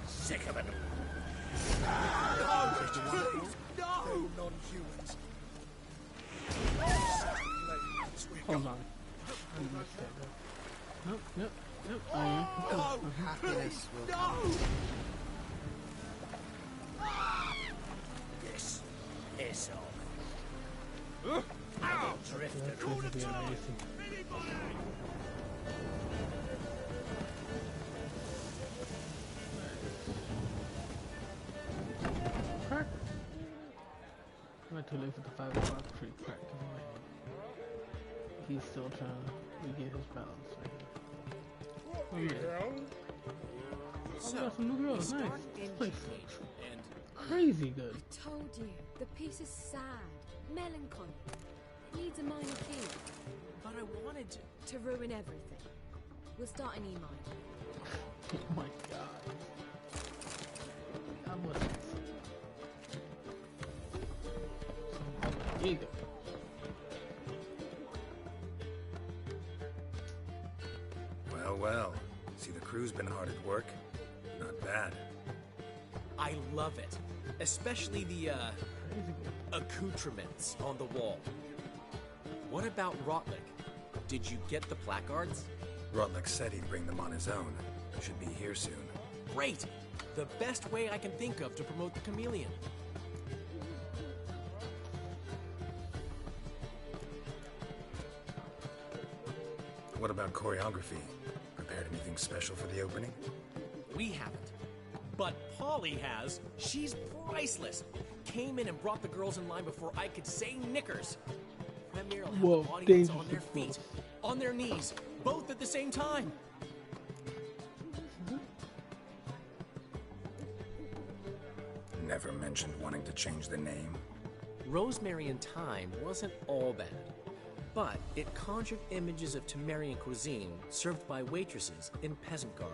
[SPEAKER 8] Sick of it. No, please, no! Non-humans.
[SPEAKER 1] Hold on. I missed that though. Nope. I am.
[SPEAKER 17] Happiness will
[SPEAKER 8] This is all. Ow! Drifter.
[SPEAKER 1] That's going to be amazing. Crack. I'm not too late for the 5 o'clock free crack giveaway. He's still trying to regain his balance right here. Oh, we got some new girls. Nice. This place looks crazy good.
[SPEAKER 18] I told you, the piece is sad, melancholy. It needs a minor key.
[SPEAKER 10] But I wanted
[SPEAKER 18] to ruin everything. We'll start an E minor.
[SPEAKER 1] Oh my god. I wasn't. Here you go.
[SPEAKER 6] Well. See, the crew's been hard at work. Not bad.
[SPEAKER 10] I love it. Especially the, accoutrements on the wall. What about Rotlick? Did you get the placards?
[SPEAKER 6] Rotlick said he'd bring them on his own. Should be here soon.
[SPEAKER 10] Great! The best way I can think of to promote the chameleon.
[SPEAKER 6] What about choreography? Prepared anything special for the opening?
[SPEAKER 10] We haven't. But Polly has. She's priceless. Came in and brought the girls in line before I could say knickers. Premier will have the audience on their feet, on their knees, both at the same time.
[SPEAKER 6] Never mentioned wanting to change the name.
[SPEAKER 10] Rosemary and Thyme wasn't all bad, but it conjured images of Temerian cuisine served by waitresses in peasant garb.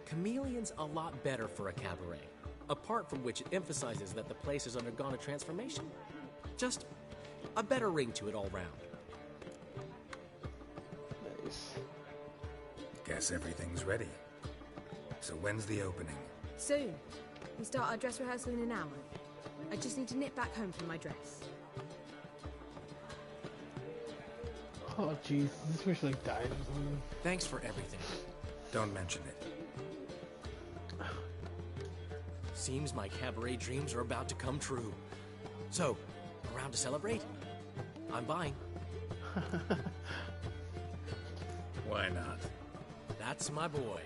[SPEAKER 10] Chameleon's a lot better for a cabaret, apart from which it emphasizes that the place has undergone a transformation. Just a better ring to it all round.
[SPEAKER 1] Nice.
[SPEAKER 6] Guess everything's ready. So when's the opening?
[SPEAKER 18] Soon. We start our dress rehearsal in an hour. I just need to nip back home for my dress.
[SPEAKER 1] Oh jeez, this wish like died or something.
[SPEAKER 10] Thanks for everything.
[SPEAKER 6] Don't mention it.
[SPEAKER 10] Seems my cabaret dreams are about to come true. So, around to celebrate? I'm buying.
[SPEAKER 6] Why not?
[SPEAKER 10] That's my boy.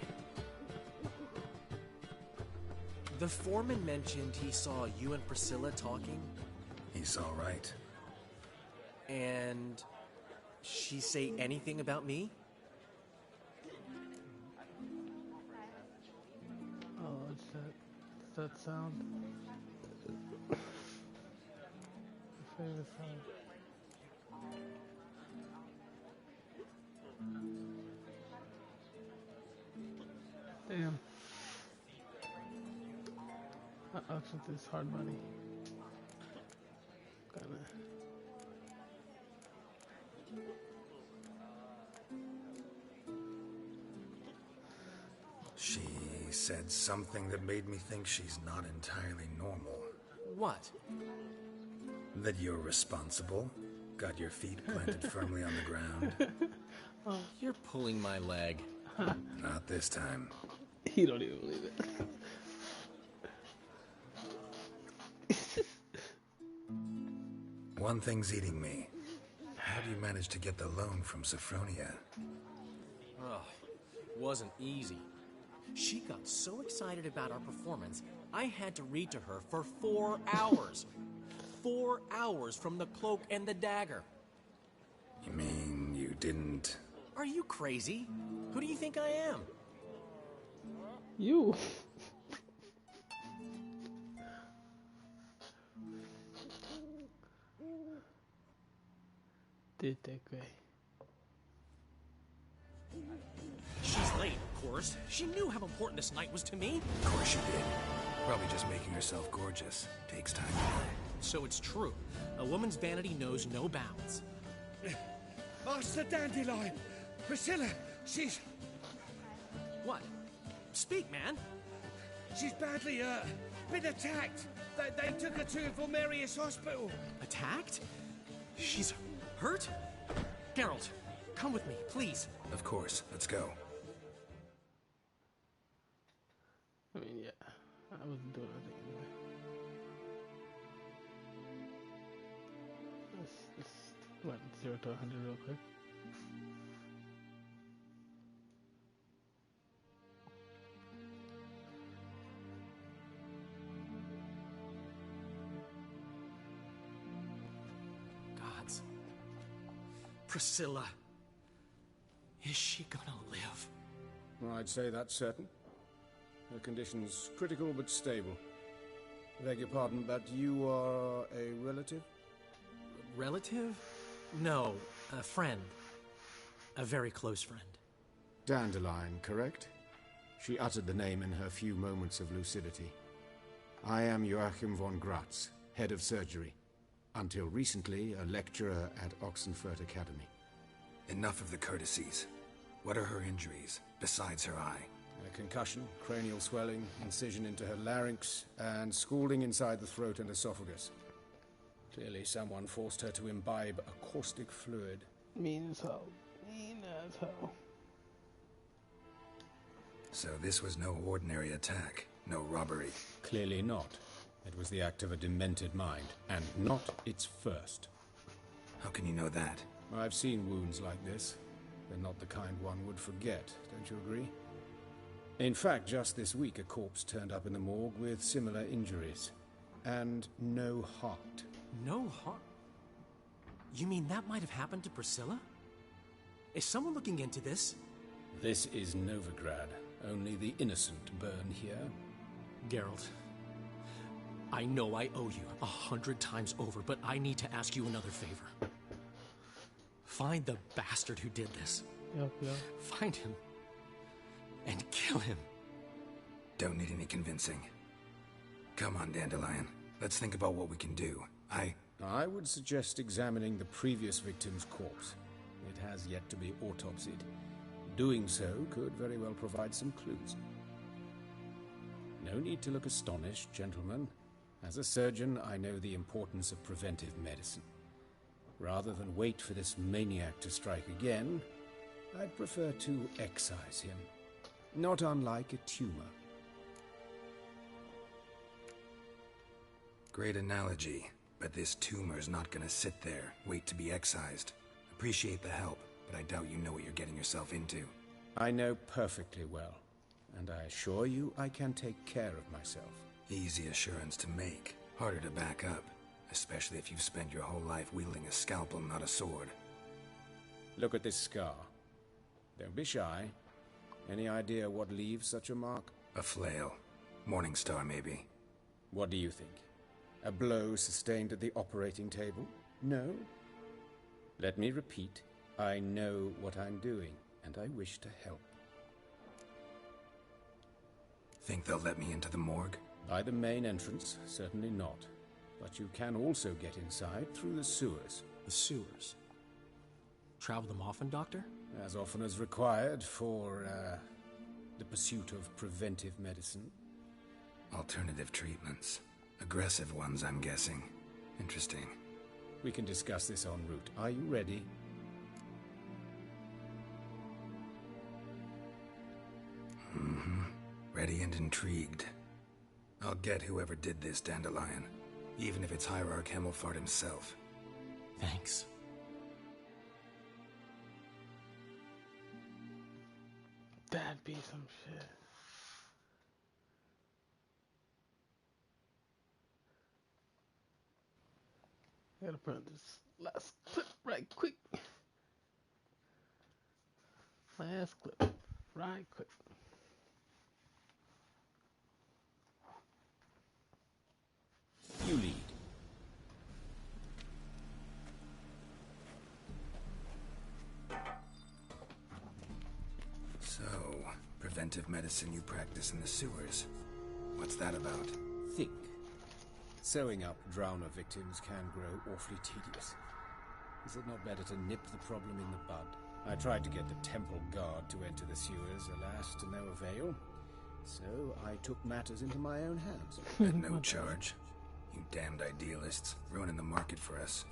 [SPEAKER 10] The foreman mentioned he saw you and Priscilla talking.
[SPEAKER 6] He's all right.
[SPEAKER 10] And she say anything about me?
[SPEAKER 1] Oh, what's that sound? My favorite sound. Damn. That auction is hard money. Kinda.
[SPEAKER 6] She said something that made me think she's not entirely normal.
[SPEAKER 10] What?
[SPEAKER 6] That you're responsible. Got your feet planted firmly on the ground.
[SPEAKER 10] Oh, you're pulling my leg.
[SPEAKER 6] Not this time.
[SPEAKER 1] He don't even believe it.
[SPEAKER 6] One thing's eating me. How do you manage to get the loan from Sophronia?
[SPEAKER 10] Oh, wasn't easy. She got so excited about our performance, I had to read to her for 4 hours. 4 hours from the Cloak and the Dagger.
[SPEAKER 6] You mean you didn't...
[SPEAKER 10] Are you crazy? Who do you think I am?
[SPEAKER 1] You. Detective.
[SPEAKER 10] She's late, of course. She knew how important this night was to me.
[SPEAKER 6] Of course she did. Probably just making herself gorgeous. Takes time to learn.
[SPEAKER 10] So it's true. A woman's vanity knows no bounds.
[SPEAKER 2] Master Dandelion! Priscilla, she's...
[SPEAKER 10] What? Speak, man.
[SPEAKER 2] She's badly hurt. Been attacked. They took her to Vulmerius Hospital.
[SPEAKER 10] Attacked? She's hurt? Geralt, come with me, please.
[SPEAKER 6] Of course. Let's go.
[SPEAKER 1] I mean, yeah. I wasn't doing anything anyway. Let's what, 0 to 100 real quick.
[SPEAKER 10] Gods. Priscilla. Is she gonna live?
[SPEAKER 9] I'd say that's certain. Her condition's critical but stable. Beg your pardon, but you are a relative?
[SPEAKER 10] Relative? No, a friend. A very close friend.
[SPEAKER 9] Dandelion, correct? She uttered the name in her few moments of lucidity. I am Joachim von Gratz, head of surgery. Until recently, a lecturer at Oxenfurt Academy.
[SPEAKER 6] Enough of the courtesies. What are her injuries, besides her eye?
[SPEAKER 9] A concussion, cranial swelling, incision into her larynx, and scalding inside the throat and esophagus. Clearly someone forced her to imbibe a caustic fluid.
[SPEAKER 1] Mean as hell. Mean as hell.
[SPEAKER 6] So this was no ordinary attack, no robbery.
[SPEAKER 9] Clearly not. It was the act of a demented mind, and not its first.
[SPEAKER 6] How can you know that?
[SPEAKER 9] I've seen wounds like this. They're not the kind one would forget, don't you agree? In fact, just this week a corpse turned up in the morgue with similar injuries. And no heart.
[SPEAKER 10] No heart? You mean that might have happened to Priscilla? Is someone looking into this?
[SPEAKER 9] This is Novigrad. Only the innocent burn here.
[SPEAKER 10] Geralt, I know I owe you 100 times over, but I need to ask you another favor. Find the bastard who did this.
[SPEAKER 1] Yep.
[SPEAKER 10] Find him. And kill him.
[SPEAKER 6] Don't need any convincing. Come on, Dandelion. Let's think about what we can do.
[SPEAKER 9] I would suggest examining the previous victim's corpse. It has yet to be autopsied. Doing so could very well provide some clues. No need to look astonished, gentlemen. As a surgeon, I know the importance of preventive medicine. Rather than wait for this maniac to strike again, I'd prefer to excise him. Not unlike a tumor.
[SPEAKER 6] Great analogy, but this tumor's not gonna sit there, wait to be excised. Appreciate the help, but I doubt you know what you're getting yourself into.
[SPEAKER 9] I know perfectly well, and I assure you I can take care of myself.
[SPEAKER 6] Easy assurance to make, harder to back up, especially if you've spent your whole life wielding a scalpel, not a sword.
[SPEAKER 9] Look at this scar. Don't be shy. Any idea what leaves such a mark?
[SPEAKER 6] A flail. Morningstar, maybe.
[SPEAKER 9] What do you think? A blow sustained at the operating table? No? Let me repeat. I know what I'm doing, and I wish to help.
[SPEAKER 6] Think they'll let me into the morgue?
[SPEAKER 9] By the main entrance, certainly not. But you can also get inside through the sewers.
[SPEAKER 10] The sewers? Travel them often, Doctor?
[SPEAKER 9] As often as required for, the pursuit of preventive medicine.
[SPEAKER 6] Alternative treatments. Aggressive ones, I'm guessing. Interesting.
[SPEAKER 9] We can discuss this en route. Are you ready?
[SPEAKER 6] Mm-hmm. Ready and intrigued. I'll get whoever did this, Dandelion. Even if it's Hierarch Hemmelfart himself.
[SPEAKER 10] Thanks.
[SPEAKER 1] That'd be some shit. I gotta put this last clip right quick. Last clip right quick.
[SPEAKER 9] You lead.
[SPEAKER 6] So, preventive medicine you practice in the sewers. What's that about?
[SPEAKER 9] Think. Sewing up drowner victims can grow awfully tedious. Is it not better to nip the problem in the bud? I tried to get the temple guard to enter the sewers, alas, to no avail. So I took matters into my own hands.
[SPEAKER 6] At no charge. You damned idealists, ruining the market for us.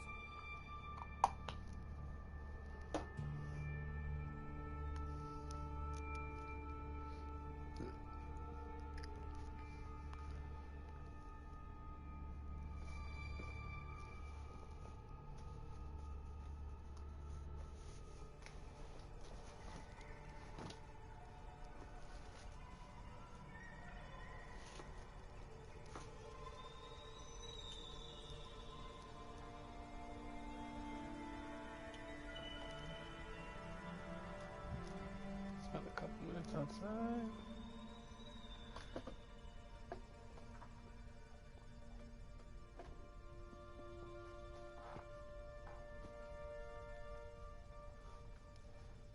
[SPEAKER 1] Spent a couple minutes outside.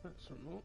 [SPEAKER 1] That's remote.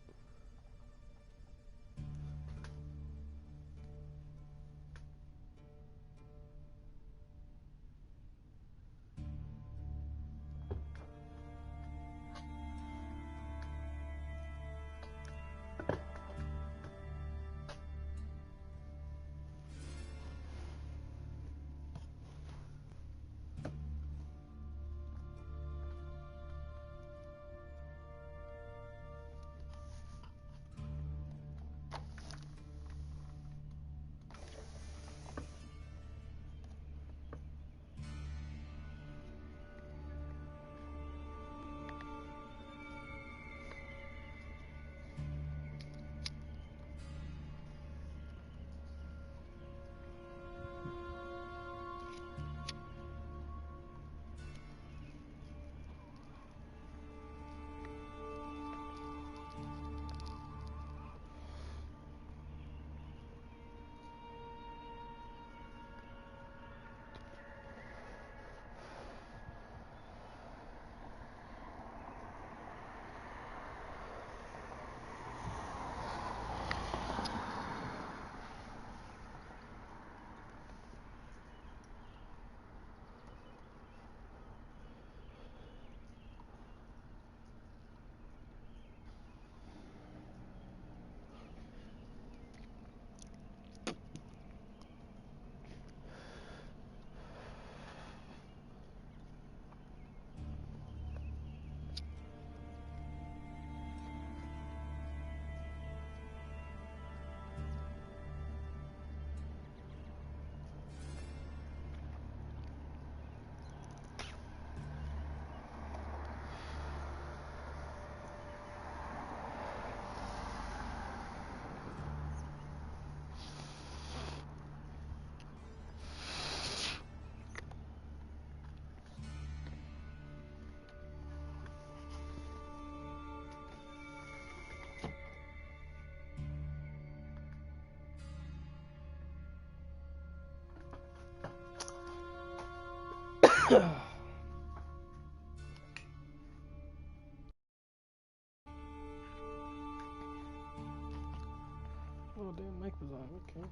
[SPEAKER 1] Oh, damn, mic was on. Okay.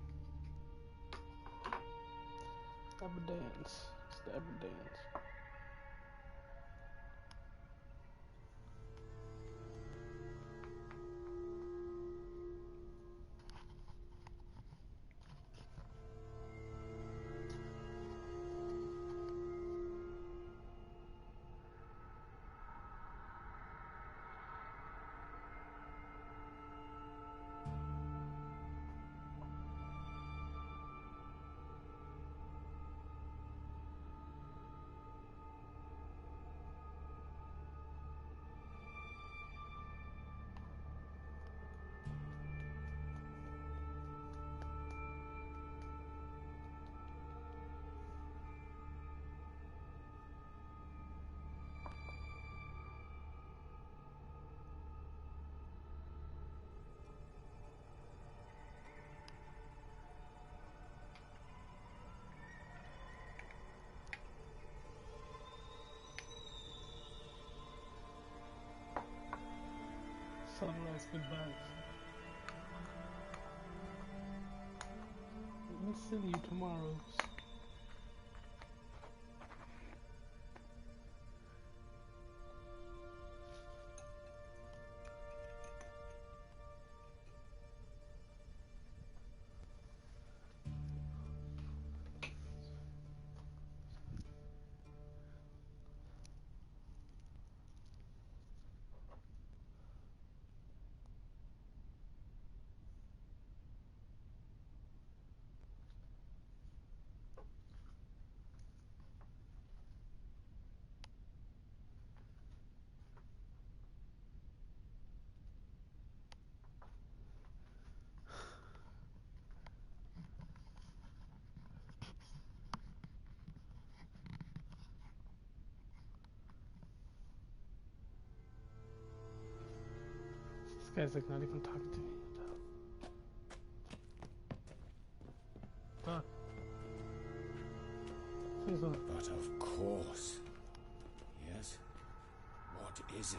[SPEAKER 1] Aberdance. It's the Aberdance. Goodbye. We'll send you tomorrow's. This guy's like not even talking to me. Fuck.
[SPEAKER 9] But of course. Yes? What is it?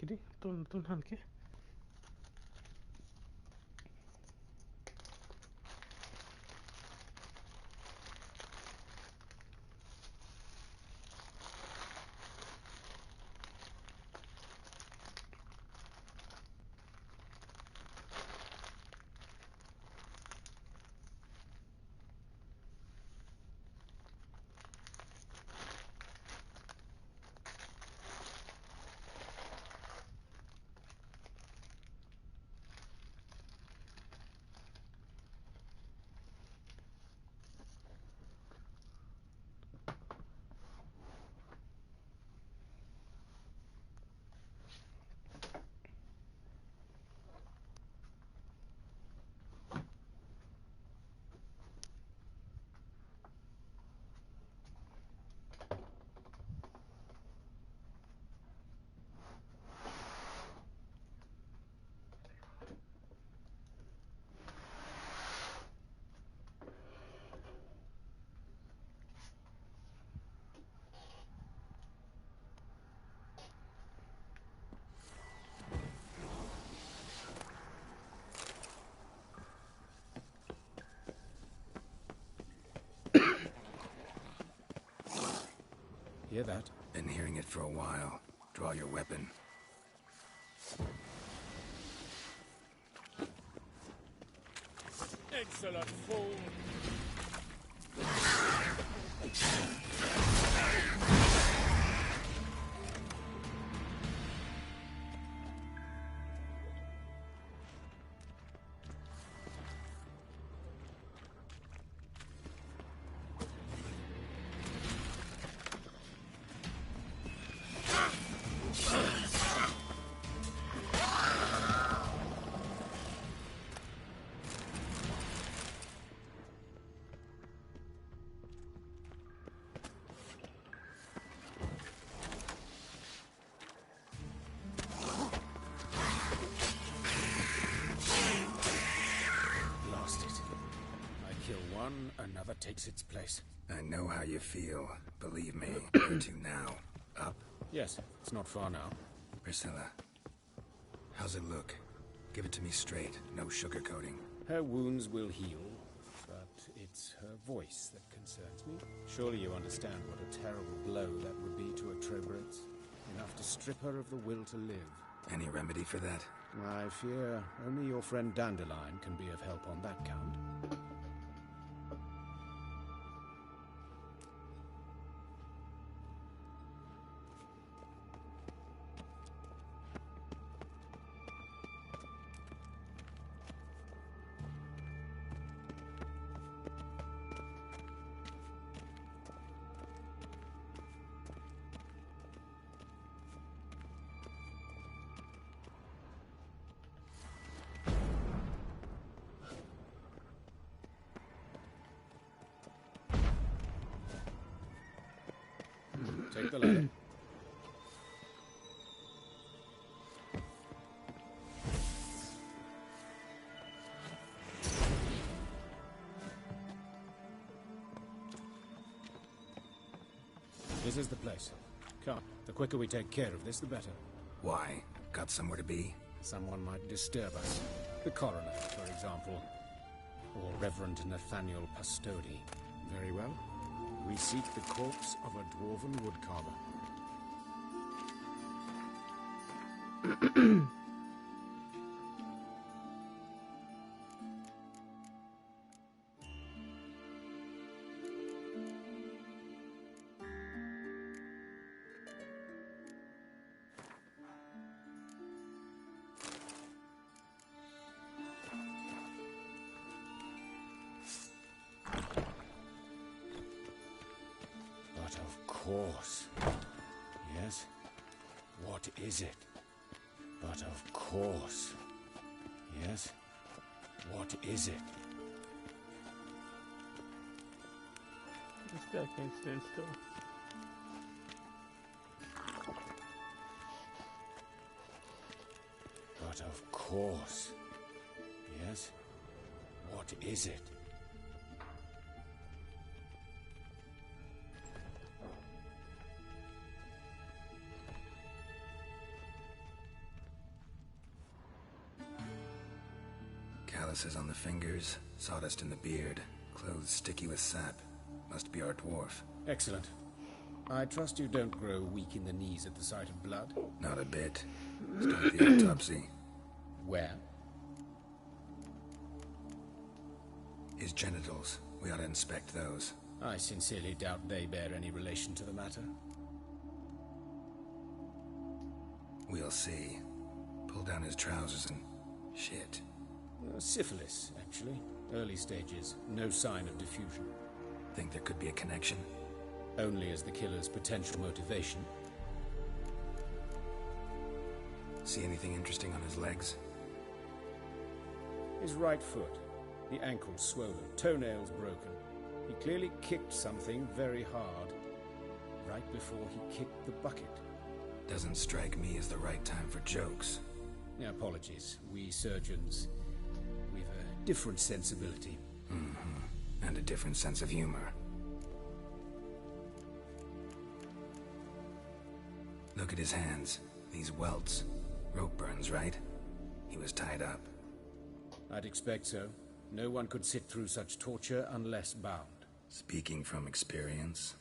[SPEAKER 1] kitty. Don't hunt it.
[SPEAKER 9] Hear that?
[SPEAKER 6] Been hearing it for a while. Draw your weapon.
[SPEAKER 14] Excellent fool.
[SPEAKER 9] Another takes its place.
[SPEAKER 6] I know how you feel. Believe me. Where to now? Up?
[SPEAKER 9] Yes, it's not far now.
[SPEAKER 6] Priscilla, how's it look? Give it to me straight, no sugarcoating.
[SPEAKER 9] Her wounds will heal, but it's her voice that concerns me. Surely you understand what a terrible blow that would be to a Trobritz. Enough to strip her of the will to live.
[SPEAKER 6] Any remedy for that?
[SPEAKER 9] I fear only your friend Dandelion can be of help on that count. Take the ladder. This is the place. Come, the quicker we take care of this, the better.
[SPEAKER 6] Why? Got somewhere to be?
[SPEAKER 9] Someone might disturb us. The coroner, for example. Or Reverend Nathaniel Pastodi. Very well. We seek the corpse of a dwarven woodcarver. But of course. Yes? What is it? But of course. Yes? What is it?
[SPEAKER 1] This guy can't stand still.
[SPEAKER 9] But of course. Yes? What is it?
[SPEAKER 6] calluses on the fingers, sawdust in the beard, clothes sticky with sap. Must be our dwarf.
[SPEAKER 9] Excellent. I trust you don't grow weak in the knees at the sight of blood?
[SPEAKER 6] Not a bit. Start the autopsy.
[SPEAKER 9] Where?
[SPEAKER 6] His genitals. We ought to inspect those.
[SPEAKER 9] I sincerely doubt they bear any relation to the matter.
[SPEAKER 6] We'll see. Pull down his trousers and... shit.
[SPEAKER 9] Syphilis, actually. Early stages. No sign of diffusion.
[SPEAKER 6] Think there could be a connection?
[SPEAKER 9] Only as the killer's potential motivation.
[SPEAKER 6] See anything interesting on his legs?
[SPEAKER 9] His right foot. The ankle swollen, toenails broken. He clearly kicked something very hard, right before he kicked the bucket.
[SPEAKER 6] Doesn't strike me as the right time for jokes.
[SPEAKER 9] Apologies. We surgeons, we've a different sensibility.
[SPEAKER 6] Mm-hmm. And a different sense of humor. Look at his hands. These welts. Rope burns, right? He was tied up.
[SPEAKER 9] I'd expect so. No one could sit through such torture unless bound.
[SPEAKER 6] Speaking from experience?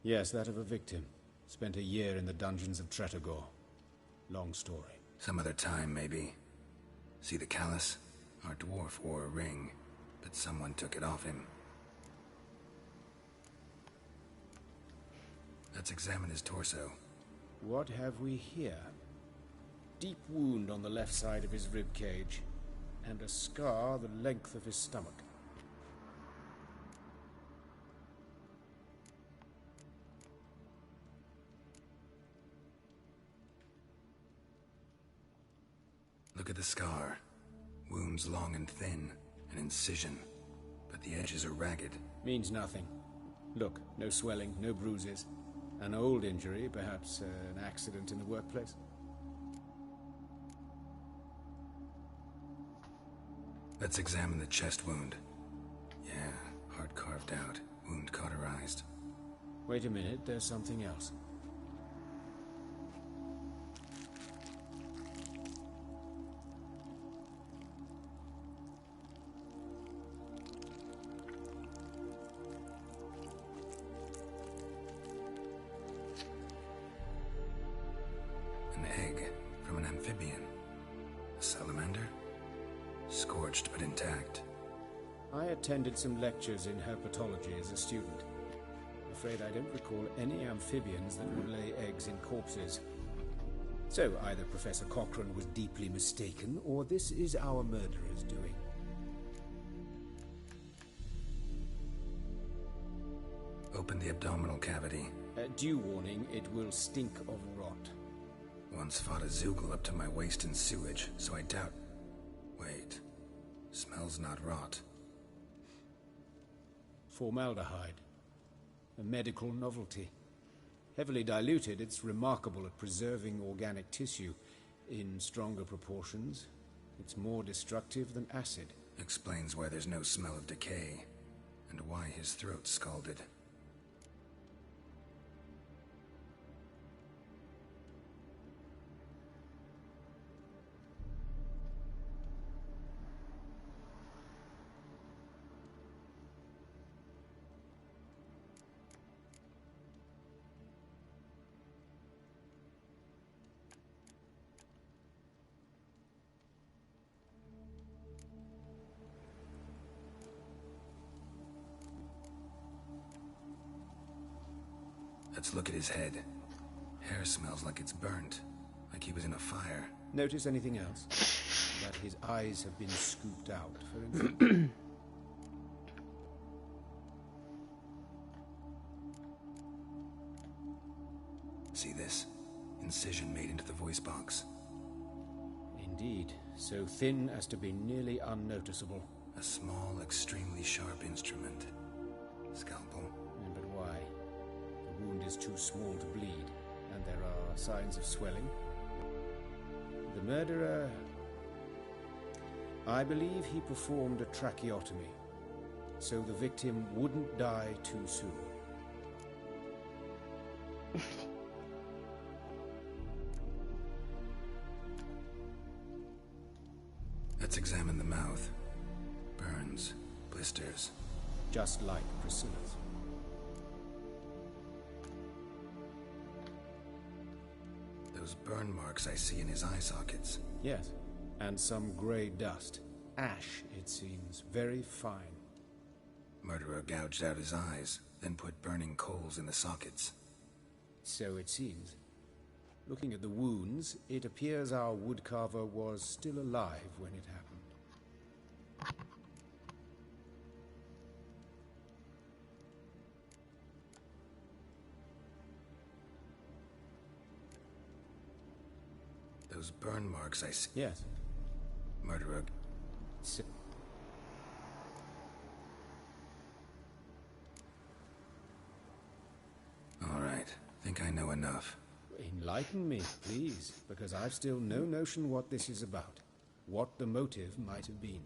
[SPEAKER 9] Yes, that of a victim. Spent a year in the dungeons of Tretogor. Long story.
[SPEAKER 6] Some other time, maybe. See the callus? Our dwarf wore a ring, but someone took it off him. Let's examine his torso.
[SPEAKER 9] What have we here? Deep wound on the left side of his rib cage, and a scar the length of his stomach.
[SPEAKER 6] Look at the scar. Wounds long and thin, an incision, but the edges are ragged.
[SPEAKER 9] Means nothing. Look, no swelling, no bruises. An old injury, perhaps an accident in the workplace.
[SPEAKER 6] Let's examine the chest wound. Yeah, heart carved out, wound cauterized.
[SPEAKER 9] Wait a minute, there's something else.
[SPEAKER 6] An egg from an amphibian. A salamander? Scorched but intact.
[SPEAKER 9] I attended some lectures in herpetology as a student. Afraid I don't recall any amphibians that would lay eggs in corpses. So either Professor Cochrane was deeply mistaken, or this is our murderer's doing.
[SPEAKER 6] Open the abdominal cavity.
[SPEAKER 9] Due warning, it will stink of rot.
[SPEAKER 6] Once fought a Zoogle up to my waist in sewage, so I doubt... Wait. Smells not rot.
[SPEAKER 9] Formaldehyde. A medical novelty. Heavily diluted, it's remarkable at preserving organic tissue. In stronger proportions, it's more destructive than acid.
[SPEAKER 6] Explains why there's no smell of decay, and why his throat's scalded. Let's look at his head. Hair smells like it's burnt, like he was in a fire.
[SPEAKER 9] Notice anything else? That his eyes have been scooped out, for instance.
[SPEAKER 6] See this? Incision made into the voice box.
[SPEAKER 9] Indeed, so thin as to be nearly unnoticeable.
[SPEAKER 6] A small, extremely sharp instrument. Scalpel.
[SPEAKER 9] But why? The wound is too small to bleed, and there are signs of swelling. The murderer... I believe he performed a tracheotomy, so the victim wouldn't die too soon.
[SPEAKER 6] Let's examine the mouth. Burns, blisters.
[SPEAKER 9] Just like Priscilla's.
[SPEAKER 6] Those burn marks I see in his eye sockets.
[SPEAKER 9] Yes, and some grey dust. Ash, it seems. Very fine.
[SPEAKER 6] Murderer gouged out his eyes, then put burning coals in the sockets.
[SPEAKER 9] So it seems. Looking at the wounds, it appears our woodcarver was still alive when it happened.
[SPEAKER 6] Those burn marks I see.
[SPEAKER 9] Yes.
[SPEAKER 6] Murderer. All right. Think I know enough.
[SPEAKER 9] Enlighten me, please, because I've still no notion what this is about. What the motive might have been.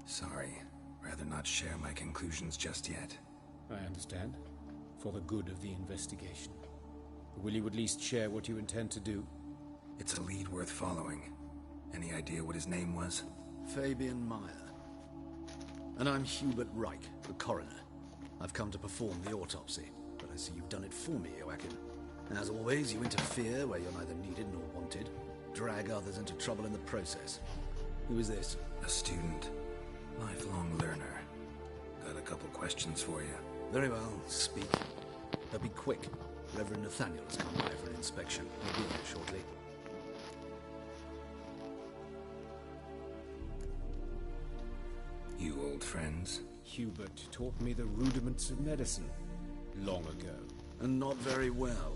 [SPEAKER 6] Sorry. Rather not share my conclusions just yet.
[SPEAKER 9] I understand. For the good of the investigation. Will you at least share what you intend to do?
[SPEAKER 6] It's a lead worth following. Any idea what his name was?
[SPEAKER 19] Fabian Meyer. And I'm Hubert Reich, the coroner. I've come to perform the autopsy, but I see you've done it for me, Joachim. As always, you interfere where you're neither needed nor wanted. Drag others into trouble in the process. Who is this?
[SPEAKER 6] A student. Lifelong learner. Got a couple questions for you.
[SPEAKER 19] Very well, speak. But be quick. Reverend Nathaniel has come by for an inspection. He'll be here shortly.
[SPEAKER 6] You old friends?
[SPEAKER 9] Hubert taught me the rudiments of medicine long ago.
[SPEAKER 19] And not very well.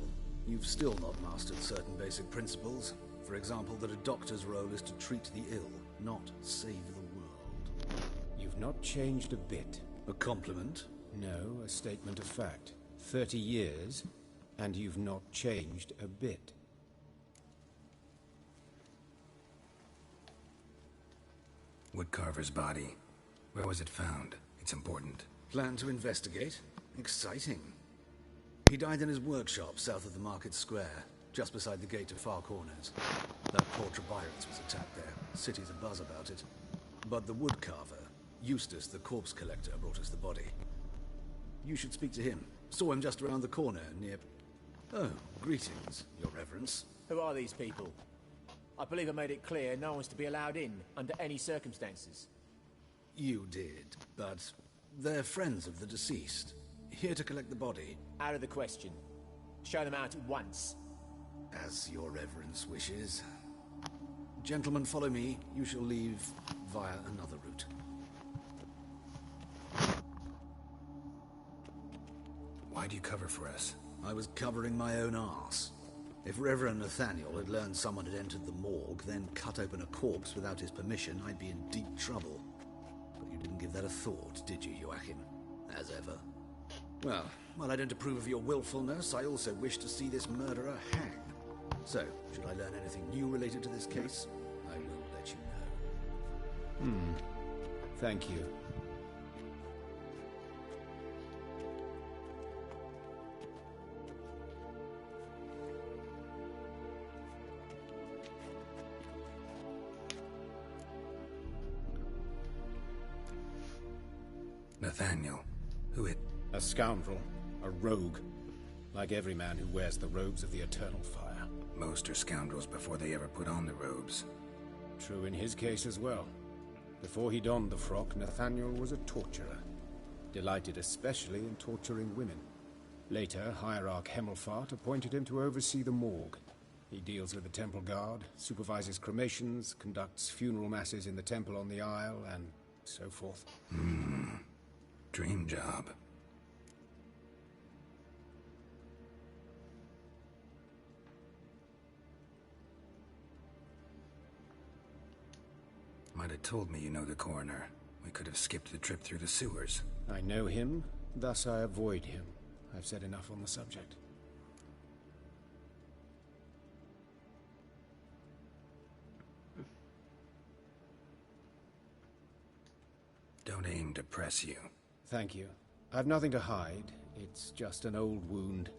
[SPEAKER 19] You've still not mastered certain basic principles. For example, that a doctor's role is to treat the ill, not save the world.
[SPEAKER 9] You've not changed a bit.
[SPEAKER 19] A compliment?
[SPEAKER 9] No, a statement of fact. 30 years, and you've not changed a bit.
[SPEAKER 6] Woodcarver's body. Where was it found? It's important.
[SPEAKER 19] Plan to investigate? Exciting. He died in his workshop south of the market square, just beside the gate to Far Corners. That portrait Byron's was attacked there. City's abuzz about it. But the woodcarver, Eustace the corpse collector, brought us the body. You should speak to him. Saw him just around the corner near... Oh, greetings, your reverence.
[SPEAKER 20] Who are these people? I believe I made it clear no one's to be allowed in, under any circumstances.
[SPEAKER 19] You did, but they're friends of the deceased. Here to collect the body.
[SPEAKER 20] Out of the question. Show them out at once.
[SPEAKER 19] As your reverence wishes. Gentlemen, follow me. You shall leave via another route.
[SPEAKER 6] Why do you cover for us?
[SPEAKER 19] I was covering my own arse. If Reverend Nathaniel had learned someone had entered the morgue, then cut open a corpse without his permission, I'd be in deep trouble. But you didn't give that a thought, did you, Joachim? As ever. Well, while I don't approve of your willfulness, I also wish to see this murderer hang. So, should I learn anything new related to this case, I will let you know.
[SPEAKER 9] Thank you.
[SPEAKER 6] Nathaniel. Who it?
[SPEAKER 9] A scoundrel. A rogue. Like every man who wears the robes of the Eternal Fire.
[SPEAKER 6] Most are scoundrels before they ever put on the robes.
[SPEAKER 9] True in his case as well. Before he donned the frock, Nathaniel was a torturer. Delighted especially in torturing women. Later, Hierarch Hemmelfart appointed him to oversee the morgue. He deals with the temple guard, supervises cremations, conducts funeral masses in the temple on the Isle, and so forth.
[SPEAKER 6] Dream job. Might have told me you know the coroner. We could have skipped the trip through the sewers.
[SPEAKER 9] I know him, thus I avoid him. I've said enough on the subject.
[SPEAKER 6] Don't aim to press you.
[SPEAKER 9] Thank you. I've nothing to hide. It's just an old wound,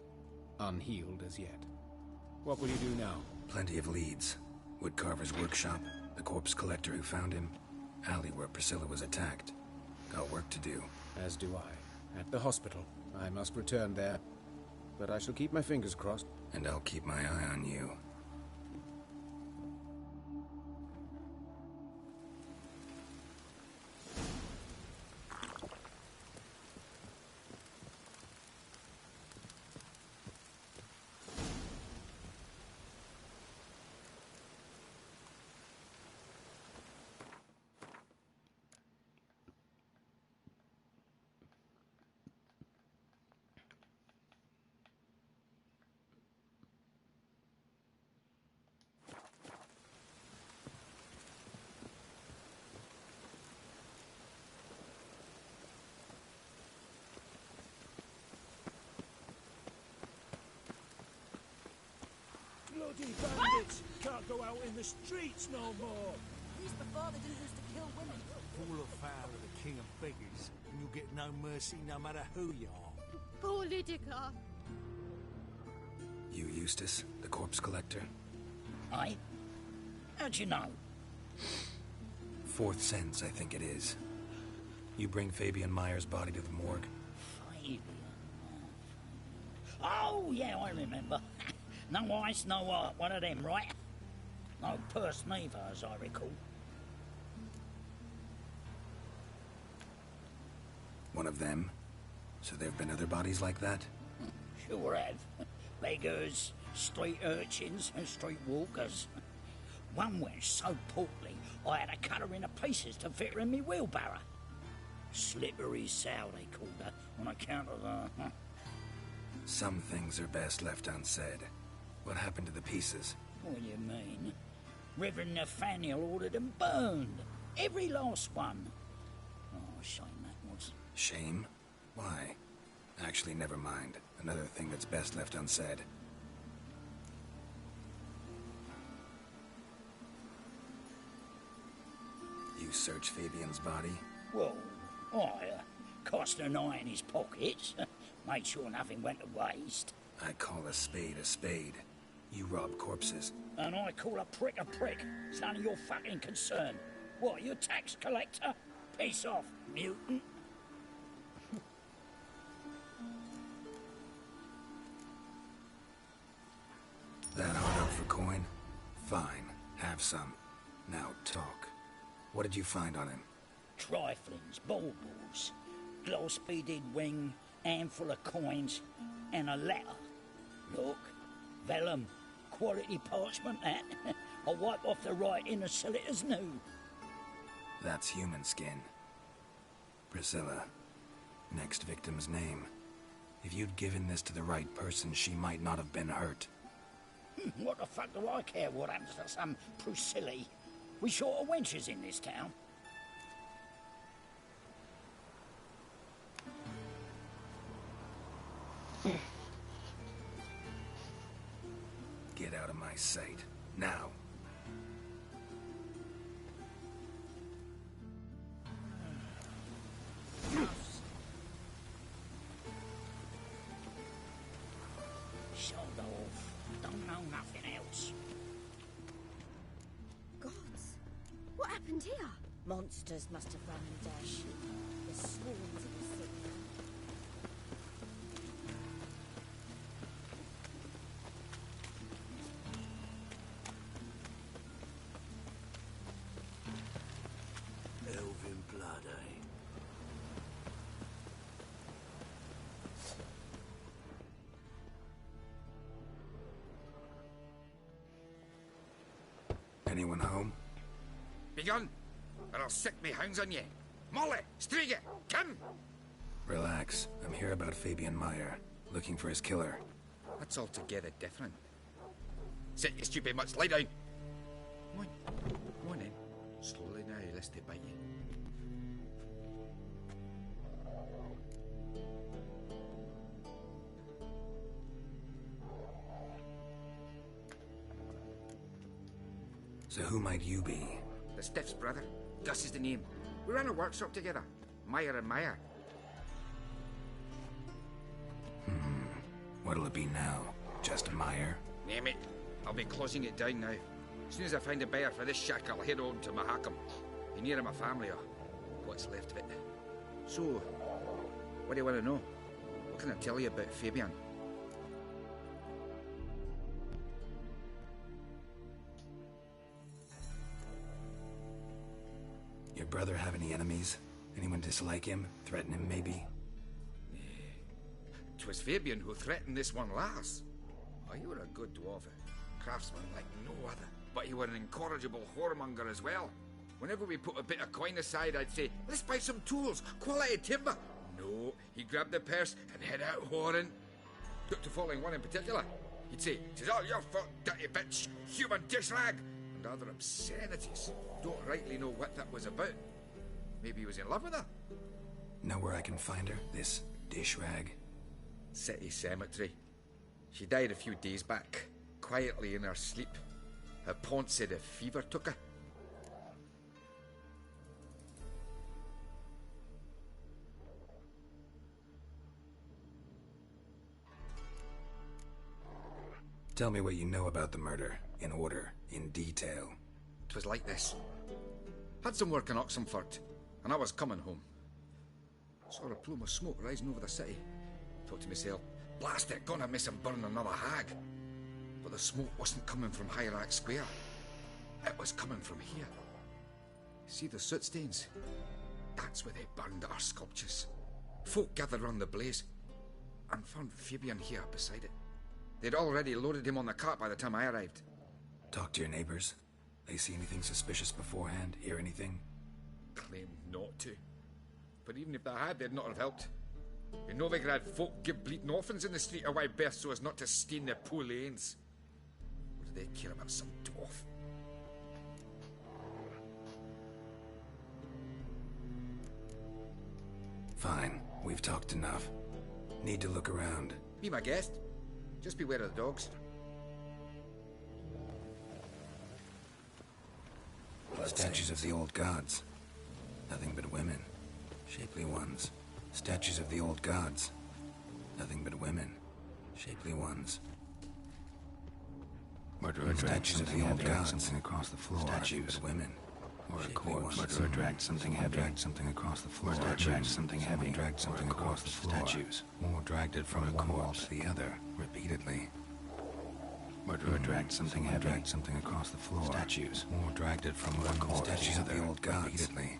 [SPEAKER 9] unhealed as yet. What will you do now?
[SPEAKER 6] Plenty of leads. Woodcarver's workshop, the corpse collector who found him, alley where Priscilla was attacked. Got work to do.
[SPEAKER 9] As do I. At the hospital. I must return there. But I shall keep my fingers crossed.
[SPEAKER 6] And I'll keep my eye on you.
[SPEAKER 17] Bloody bandits! Can't go out in the streets no more!
[SPEAKER 21] At least before they didn't used to kill women.
[SPEAKER 17] Fall afoul of the king of beggars, and you'll get no mercy no matter who you are.
[SPEAKER 3] Poor Lydica.
[SPEAKER 6] You Eustace, the corpse collector?
[SPEAKER 22] Aye? How'd you know?
[SPEAKER 6] Fourth sense, I think it is. You bring Fabian Meyer's body to the morgue?
[SPEAKER 22] Fabian? Oh, yeah, I remember. No eyes, no heart, one of them, right? No purse neither, as I recall.
[SPEAKER 6] One of them? So there've been other bodies like that?
[SPEAKER 22] Sure have. Beggars, street urchins, and street walkers. One went so portly, I had to cut her into pieces to fit her in me wheelbarrow. Slippery sow, they called her, on account of her.
[SPEAKER 6] Some things are best left unsaid. What happened to the pieces?
[SPEAKER 22] What do you mean? Reverend Nathaniel ordered them burned. Every last one. Oh, shame that was.
[SPEAKER 6] Shame? Why? Actually, never mind. Another thing that's best left unsaid. You search Fabian's body?
[SPEAKER 22] Well, I cast an eye in his pockets. Made sure nothing went to waste.
[SPEAKER 6] I call a spade a spade. You rob corpses.
[SPEAKER 22] And I call a prick. It's none of your fucking concern. What, you tax collector? Piss off, mutant.
[SPEAKER 6] That hard up for coin? Fine, have some. Now talk. What did you find on him?
[SPEAKER 22] Triflings, baubles, gloss-beaded wing, handful of coins, and a letter. Look, vellum, quality parchment that. I'll wipe off the writing and sell it as new.
[SPEAKER 6] That's human skin. Priscilla. Next victim's name. If you'd given this to the right person, she might not have been hurt.
[SPEAKER 22] What the fuck do I care what happens to some Priscilla? We short of wenches in this town.
[SPEAKER 6] Get out of my sight. Now.
[SPEAKER 22] Sold off. Don't know nothing else.
[SPEAKER 3] Gods, what happened here?
[SPEAKER 12] Monsters must have run dash. The swarms of the city.
[SPEAKER 8] Elven blood, eh?
[SPEAKER 6] Anyone home?
[SPEAKER 16] Begone, or I'll set me hounds on ye. Molly, Striga, come!
[SPEAKER 6] Relax. I'm here about Fabian Meyer, looking for his killer.
[SPEAKER 16] That's altogether different. Sit your stupid mutts, lie down. Come on then. Slowly now, lest they bite you.
[SPEAKER 6] So who might you be?
[SPEAKER 16] The Stiff's brother. Gus is the name. We ran a workshop together. Meyer and Meyer.
[SPEAKER 6] What'll it be now? Just mire?
[SPEAKER 16] Name it. I'll be closing it down now. As soon as I find a buyer for this shack, I'll head on to Mahakam. Be near my family, or what's left of it. So, what do you want to know? What can I tell you about Fabian?
[SPEAKER 6] Your brother have any enemies? Anyone dislike him? Threaten him, maybe?
[SPEAKER 16] 'Twas Fabian who threatened this one last. Oh, he were a good dwarf, a craftsman like no other. But he were an incorrigible whoremonger as well. Whenever we put a bit of coin aside, I'd say, let's buy some tools, quality timber. No, he grabbed the purse and head out whoring. Got to following one in particular. He'd say, "'Tis all your fault, dirty bitch, human dish rag," and other obscenities. Don't rightly know what that was about. Maybe he was in love with her.
[SPEAKER 6] Know where I can find her, this dish rag?
[SPEAKER 16] City cemetery. She died a few days back, quietly in her sleep. Her pont said a fever took her.
[SPEAKER 6] Tell me what you know about the murder, in order, in detail.
[SPEAKER 16] 'Twas like this. Had some work in Oxenford, and I was coming home. Saw a plume of smoke rising over the city. Thought to myself, blast it, gonna miss and burn another hag. But the smoke wasn't coming from Hyrax Square. It was coming from here. See the soot stains? That's where they burned our sculptures. Folk gathered round the blaze, and found Fabian here beside it. They'd already loaded him on the cart by the time I arrived.
[SPEAKER 6] Talk to your neighbors. They see anything suspicious beforehand? Hear anything?
[SPEAKER 16] Claimed not to. But even if they had, they'd not have helped. In Novigrad, folk give bleating orphans in the street a wide berth so as not to stain their poor lanes. What do they care about some dwarf?
[SPEAKER 6] Fine, we've talked enough. Need to look around.
[SPEAKER 16] Be my guest. Just beware of the dogs.
[SPEAKER 6] Statues of the old gods. Nothing but women. Shapely ones. Statues of the old gods. Nothing but women. Shapely ones. Murderer dragged something heavy, something across the floor. Statues, women. Or a corpse. Murderer dragged something heavy, dragged something across the floor. Murderer dragged something heavy, dragged something across the floor. Statues. Or dragged it from one wall to the other, repeatedly. Murderer dragged something heavy, dragged something across the floor. Statues. Or dragged it from one wall to the other, repeatedly.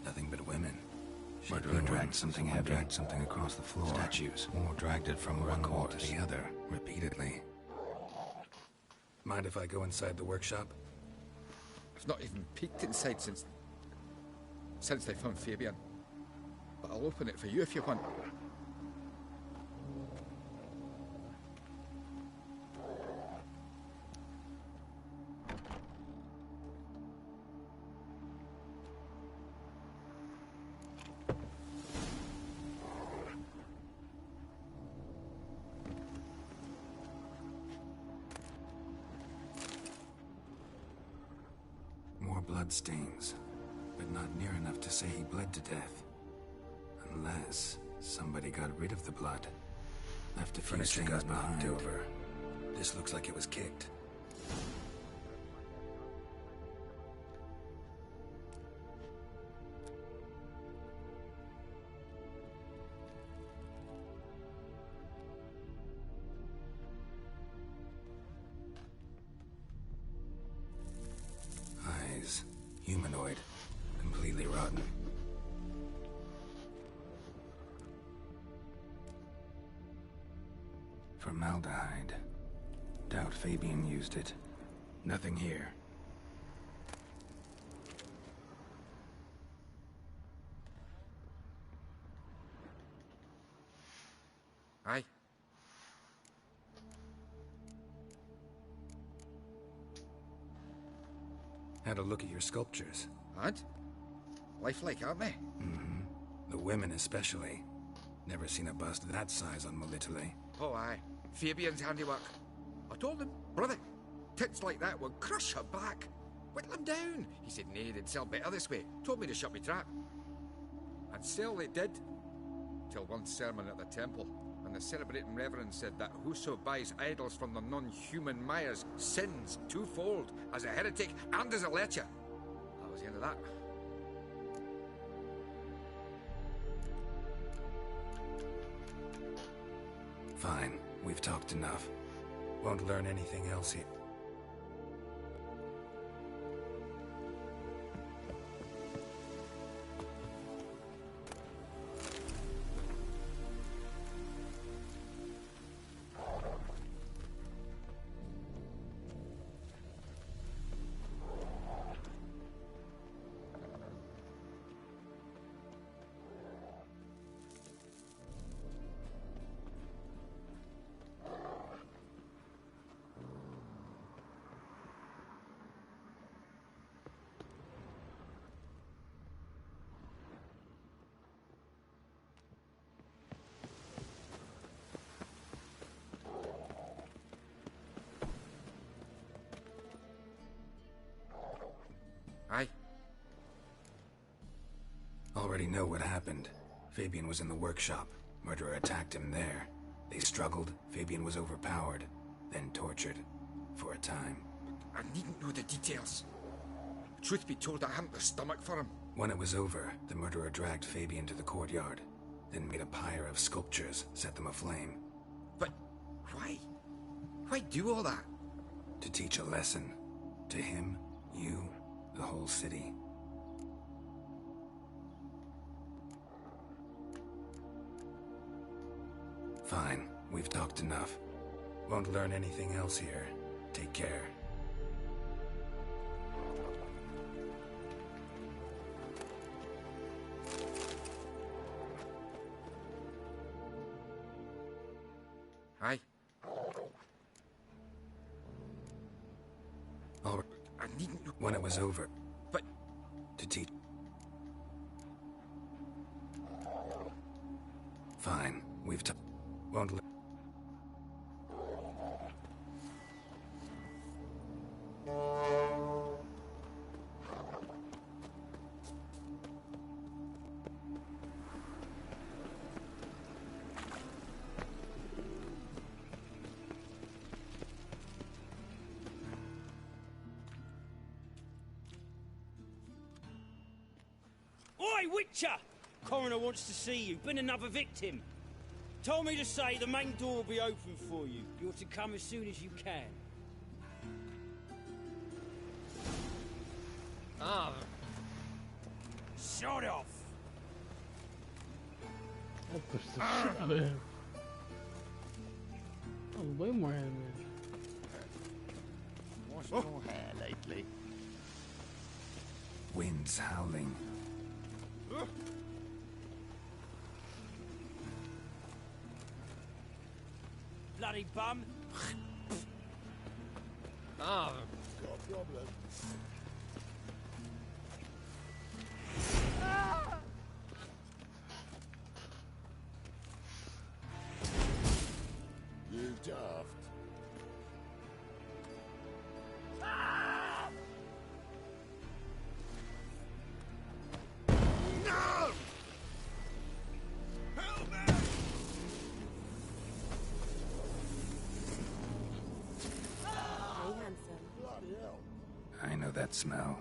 [SPEAKER 6] Nothing but women. Murderer dragged something heavy, dragged something across the floor. Statues. Or dragged it from one wall to the other, repeatedly. Mind if I go inside the workshop?
[SPEAKER 16] I've not even peeked inside since they found Fabian. But I'll open it for you if you want.
[SPEAKER 6] Bloodstains, but not near enough to say he bled to death. Unless somebody got rid of the blood. Left a few stains behind. Over. This looks like it was kicked. Humanoid. Completely rotten. Formaldehyde. Doubt Fabian used it. Nothing here.
[SPEAKER 16] Aye.
[SPEAKER 6] Had a look at your sculptures.
[SPEAKER 16] Had? Lifelike, aren't they?
[SPEAKER 6] Mm-hmm. The women especially. Never seen a bust that size on Molitale.
[SPEAKER 16] Oh, aye. Fabian's handiwork. I told him, brother, tits like that would crush her back. Whittle him down. He said, nay, they'd sell better this way. Told me to shut me trap. And sell they did. Till one sermon at the temple, and when the celebrating reverend said that whoso buys idols from the non-human Mayas sins twofold, as a heretic and as a lecher. That was the end of that.
[SPEAKER 6] Fine, we've talked enough. Won't learn anything else here.
[SPEAKER 16] Aye?
[SPEAKER 6] Already know what happened. Fabian was in the workshop. Murderer attacked him there. They struggled. Fabian was overpowered, then tortured. For a time.
[SPEAKER 16] I needn't know the details. Truth be told, I hadn't the stomach for him.
[SPEAKER 6] When it was over, the murderer dragged Fabian to the courtyard, then made a pyre of sculptures, set them aflame.
[SPEAKER 16] But why? Why do all that?
[SPEAKER 6] To teach a lesson. To him, you, the whole city. Fine, we've talked enough. Won't learn anything else here. Take care.
[SPEAKER 16] Aye?
[SPEAKER 6] All
[SPEAKER 16] I needn't know.
[SPEAKER 6] when it was over.
[SPEAKER 16] But
[SPEAKER 6] to teach. Fine, we've won't.
[SPEAKER 2] Oi, Witcher! Coroner wants to see you. Been another victim. Told me to say the main door will be open for you. You're to come as soon as you can.
[SPEAKER 1] Ah.
[SPEAKER 2] Shut off!
[SPEAKER 1] I pushed the shit out of him. Oh, way more animated.
[SPEAKER 17] What's your hair lately?
[SPEAKER 6] Winds howling.
[SPEAKER 2] Bloody bum.
[SPEAKER 1] Ah.
[SPEAKER 11] Got a problem. You daft.
[SPEAKER 8] No! Help me!
[SPEAKER 18] Hey, handsome.
[SPEAKER 11] Bloody hell.
[SPEAKER 6] I know that smell.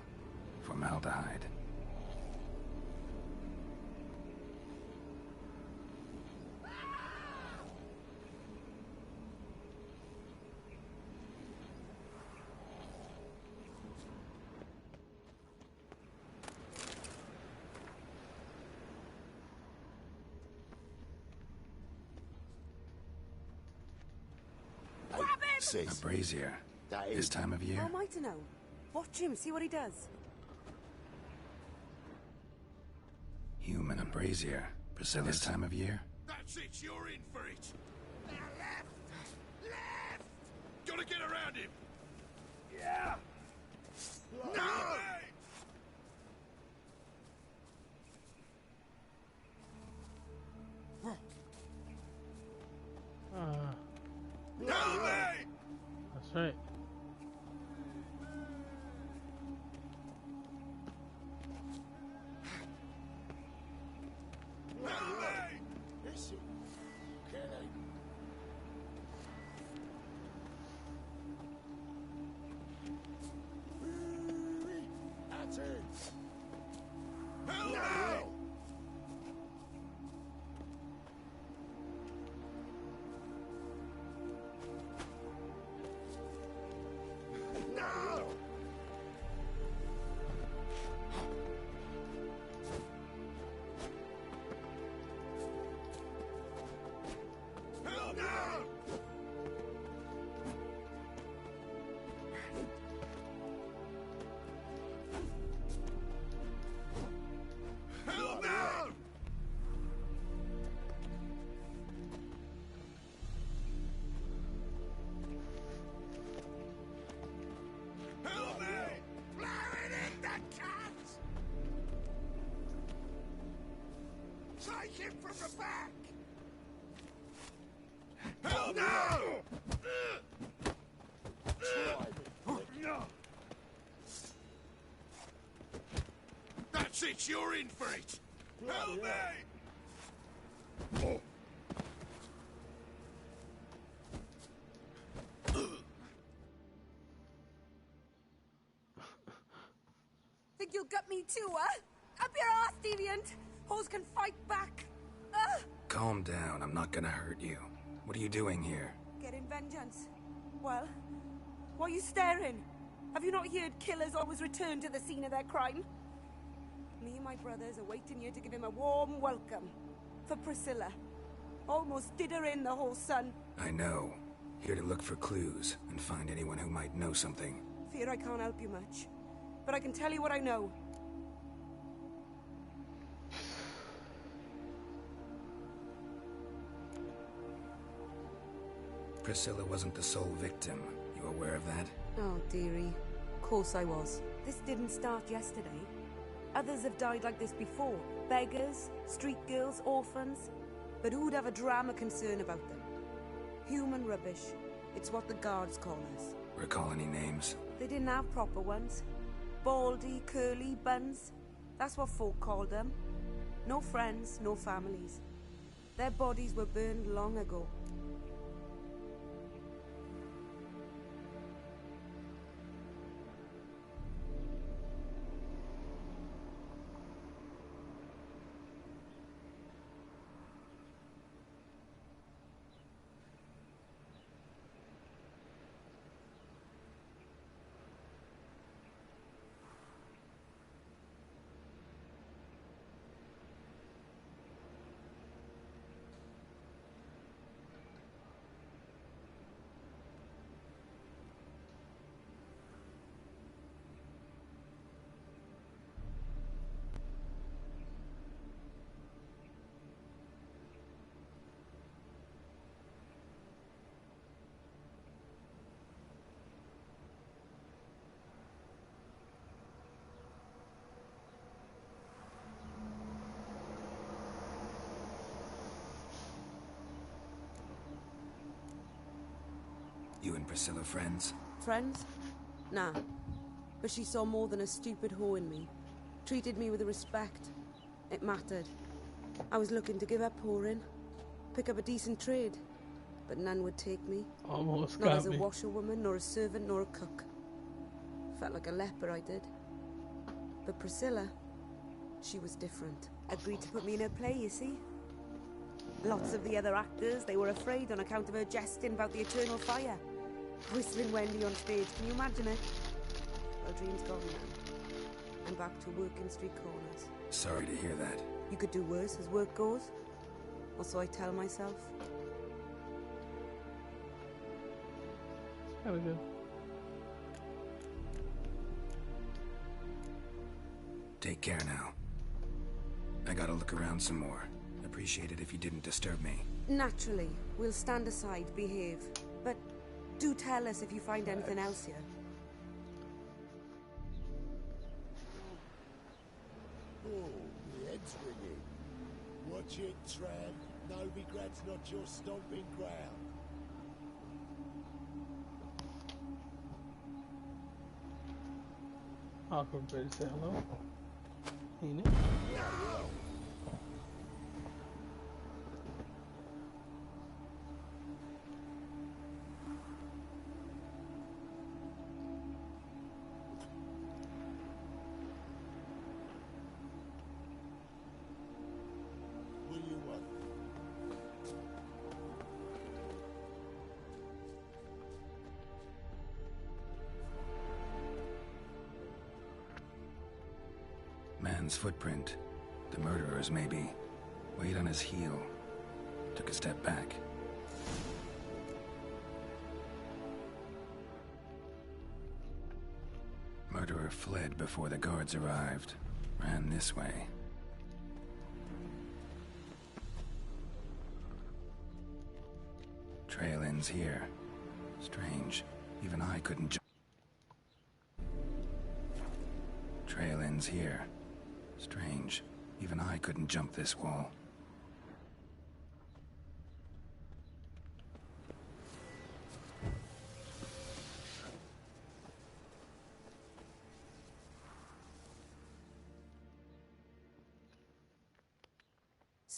[SPEAKER 6] Formaldehyde.
[SPEAKER 11] See.
[SPEAKER 6] A brazier. This time of year?
[SPEAKER 18] How am I to know? Watch him, see what he does.
[SPEAKER 6] Human a brazier. Priscilla, this time of year?
[SPEAKER 8] That's it, you're in for it. Now left! Left! Gotta get around him! Yeah! No! Help me!
[SPEAKER 1] That's right.
[SPEAKER 8] Help me!
[SPEAKER 11] Listen. Can I
[SPEAKER 8] hit from the back! Help no! That's it, you're in for it! Help me!
[SPEAKER 18] Think you'll gut me too, huh? Up your ass, deviant! Hoes can fight back!
[SPEAKER 6] Calm down, I'm not gonna hurt you. What are you doing here?
[SPEAKER 18] Getting vengeance. Well, why are you staring? Have you not heard killers always return to the scene of their crime? Me and my brothers are waiting here to give him a warm welcome. For Priscilla. Almost did her in, the whole son.
[SPEAKER 6] I know. Here to look for clues and find anyone who might know something.
[SPEAKER 18] Fear I can't help you much. But I can tell you what I know.
[SPEAKER 6] Priscilla wasn't the sole victim. You aware of that?
[SPEAKER 18] Oh, dearie. Of course I was. This didn't start yesterday. Others have died like this before. Beggars, street girls, orphans. But who'd have a drama concern about them? Human rubbish. It's what the guards call us.
[SPEAKER 6] Recall any names?
[SPEAKER 18] They didn't have proper ones. Baldy, curly, buns. That's what folk called them. No friends, no families. Their bodies were burned long ago.
[SPEAKER 6] You and Priscilla friends?
[SPEAKER 18] Friends? Nah. But she saw more than a stupid whore in me. Treated me with respect. It mattered. I was looking to give up whoring. Pick up a decent trade. But none would take me.
[SPEAKER 1] Almost
[SPEAKER 18] Not
[SPEAKER 1] got
[SPEAKER 18] as a
[SPEAKER 1] me.
[SPEAKER 18] washerwoman, nor a servant, nor a cook. Felt like a leper, I did. But Priscilla, she was different. Agreed to put me in her play, you see? Lots of the other actors, they were afraid on account of her jesting about the eternal fire. Whistling Wendy on stage, can you imagine it? Well, dream's gone now. I'm back to working street corners.
[SPEAKER 6] Sorry to hear that.
[SPEAKER 18] You could do worse as work goes. Or so I tell myself.
[SPEAKER 1] There we go.
[SPEAKER 6] Take care now. I gotta look around some more. Appreciate it if you didn't disturb me.
[SPEAKER 18] Naturally, we'll stand aside, behave. But do tell us if you find anything else here.
[SPEAKER 11] Oh, the head's ringing. Watch it, Tran. Novigrad's not your stomping ground.
[SPEAKER 1] Awkward, but say hello. Ain't it?
[SPEAKER 11] Will you what?
[SPEAKER 6] Man's footprint. The murderer's, maybe. Weight on his heel. Took a step back. Murderer fled before the guards arrived. Ran this way. Trail ends here. Strange. Even I couldn't jump. Trail ends here. Strange. Even I couldn't jump this wall.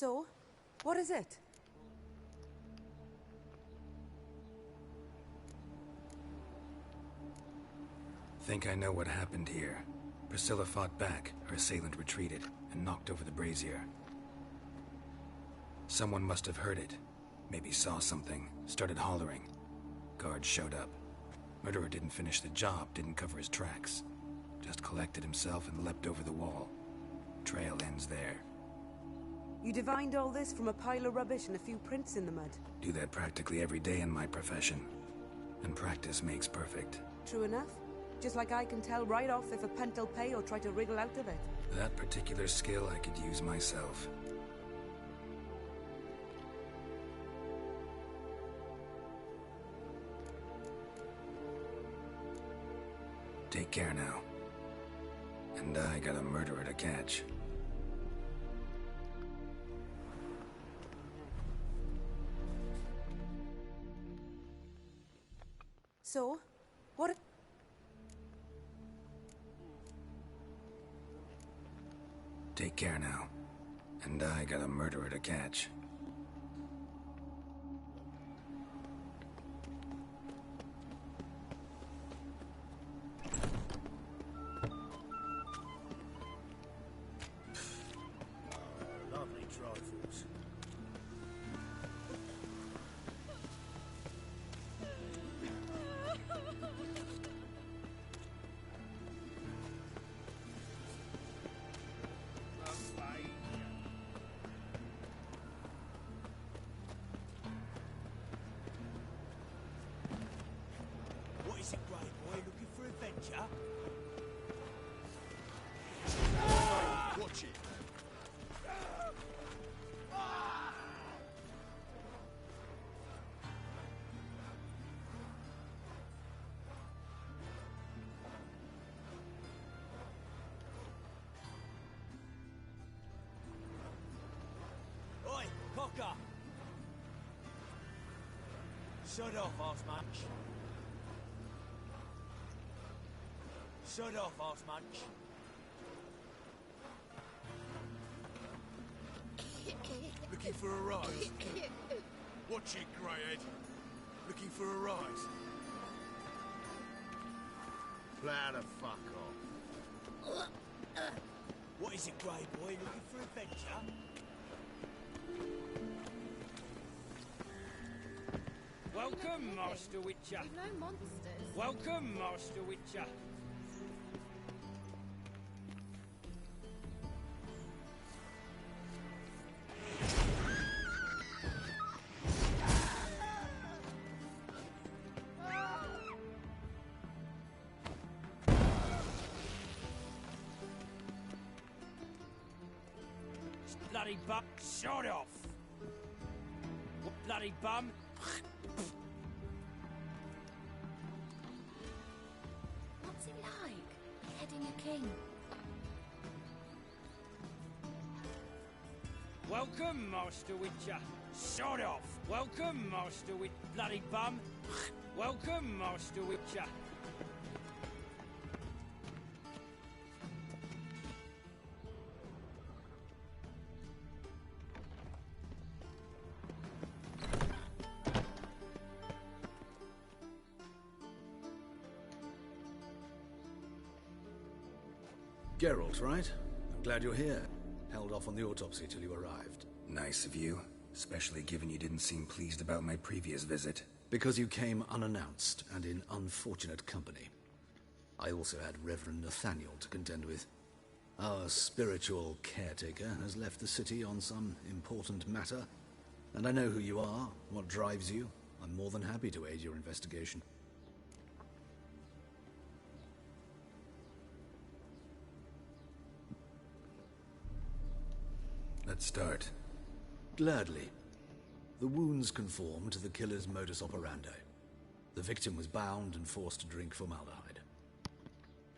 [SPEAKER 18] So, what is it?
[SPEAKER 6] Think I know what happened here. Priscilla fought back, her assailant retreated, and knocked over the brazier. Someone must have heard it. Maybe saw something, started hollering. Guards showed up. Murderer didn't finish the job, didn't cover his tracks. Just collected himself and leapt over the wall. Trail ends there.
[SPEAKER 18] You divined all this from a pile of rubbish and a few prints in the mud.
[SPEAKER 6] Do that practically every day in my profession. And practice makes perfect.
[SPEAKER 18] True enough. Just like I can tell right off if a punt will pay or try to wriggle out of it.
[SPEAKER 6] That particular skill I could use myself. Take care now. And I got a murderer to catch.
[SPEAKER 18] So, what?
[SPEAKER 6] Take care now. And I got a murderer to catch.
[SPEAKER 8] Lovely trifles.
[SPEAKER 15] What is it, Grey Boy? Looking for adventure?
[SPEAKER 8] Watch it.
[SPEAKER 15] Oi, cocker! Shut off, arse munch. Shut off, arse munch.
[SPEAKER 8] Looking for a rise? Watch it, Greyhead. Looking for a rise? Plow the fuck off.
[SPEAKER 15] What is it, Grey Boy? Looking for adventure?
[SPEAKER 2] Welcome, Master Witcher.
[SPEAKER 12] We've no monsters.
[SPEAKER 2] Welcome, Master Witcher. Bloody bum. Shut off. Bloody bum.
[SPEAKER 3] What's it like, beheading a king?
[SPEAKER 2] Welcome, Master Witcher. Shut off. Welcome, Master Witcher. Bloody bum. Welcome, Master Witcher.
[SPEAKER 19] Geralt, right? I'm glad you're here. Held off on the autopsy till you arrived.
[SPEAKER 6] Nice of you, especially given you didn't seem pleased about my previous visit.
[SPEAKER 19] Because you came unannounced and in unfortunate company. I also had Reverend Nathaniel to contend with. Our spiritual caretaker has left the city on some important matter, and I know who you are, what drives you. I'm more than happy to aid your investigation.
[SPEAKER 6] Let's start.
[SPEAKER 19] Gladly. The wounds conform to the killer's modus operandi. The victim was bound and forced to drink formaldehyde.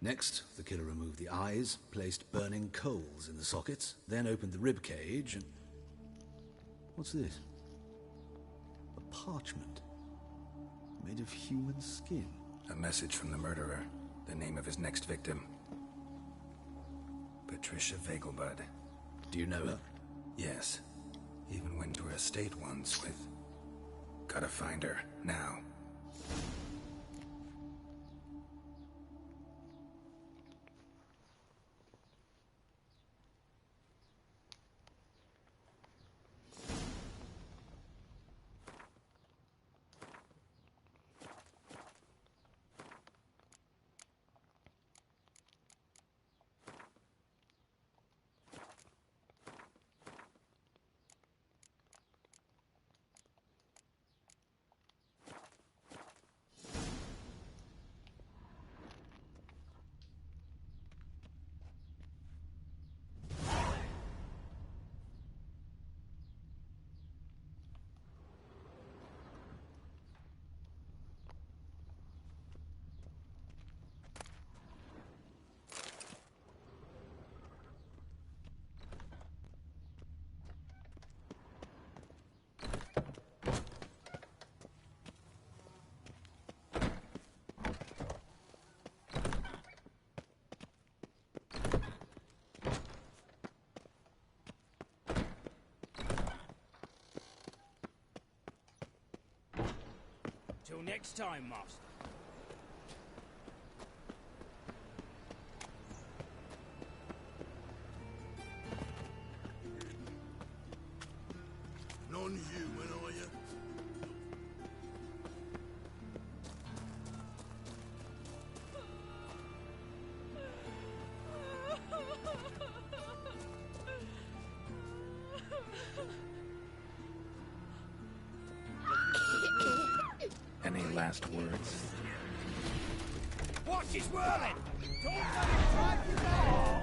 [SPEAKER 19] Next, the killer removed the eyes, placed burning coals in the sockets, then opened the rib cage and... What's this? A parchment. Made of human skin.
[SPEAKER 6] A message from the murderer. The name of his next victim. Patricia Vegelbud.
[SPEAKER 19] Do you know her?
[SPEAKER 6] Yes. Even went to her estate once with... Gotta find her, now.
[SPEAKER 2] Till next time, Master.
[SPEAKER 8] Non-human, are you?
[SPEAKER 6] Any last words?
[SPEAKER 2] Watch his whirling! Don't let him drive you down!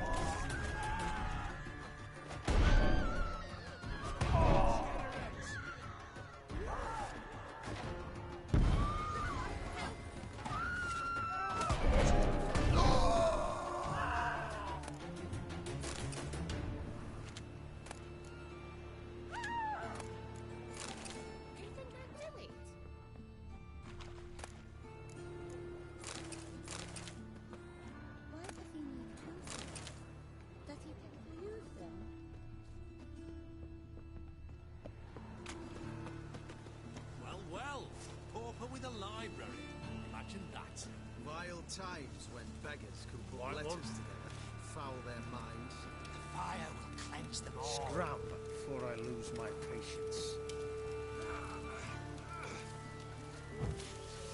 [SPEAKER 14] With a library. Imagine that.
[SPEAKER 5] Vile times when beggars could put letters together, foul their minds.
[SPEAKER 22] Fire will cleanse them all.
[SPEAKER 5] Scram before I lose my patience.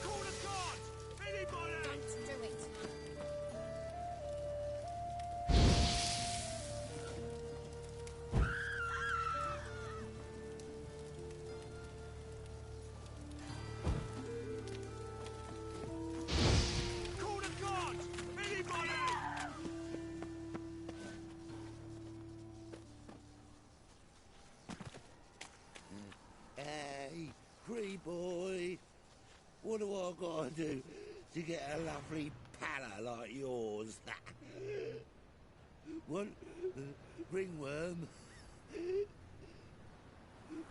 [SPEAKER 14] Call the guards! Anybody!
[SPEAKER 12] Don't do it.
[SPEAKER 14] Call the guards! Anybody!
[SPEAKER 8] Hey, free boy. What do I gotta do to get a lovely palla like yours? Want ringworm?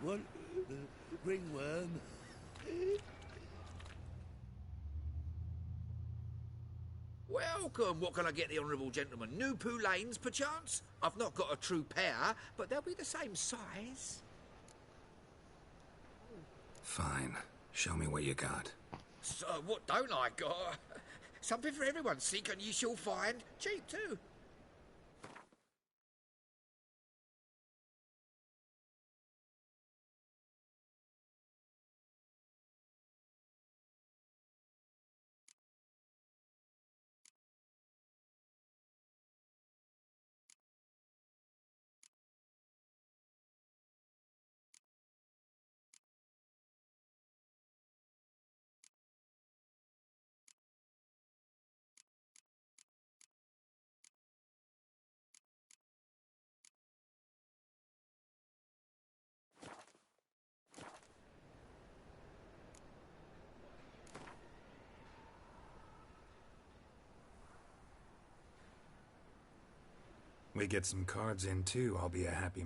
[SPEAKER 8] Want ringworm?
[SPEAKER 16] Welcome. What can I get the honourable gentleman? New Poo Lanes, perchance? I've not got a true pair, but they'll be the same size.
[SPEAKER 6] Fine. Show me what you got.
[SPEAKER 16] So, what don't I got? Something for everyone. Seek and ye shall find. Cheap, too.
[SPEAKER 6] We get some cards in too, I'll be a happy...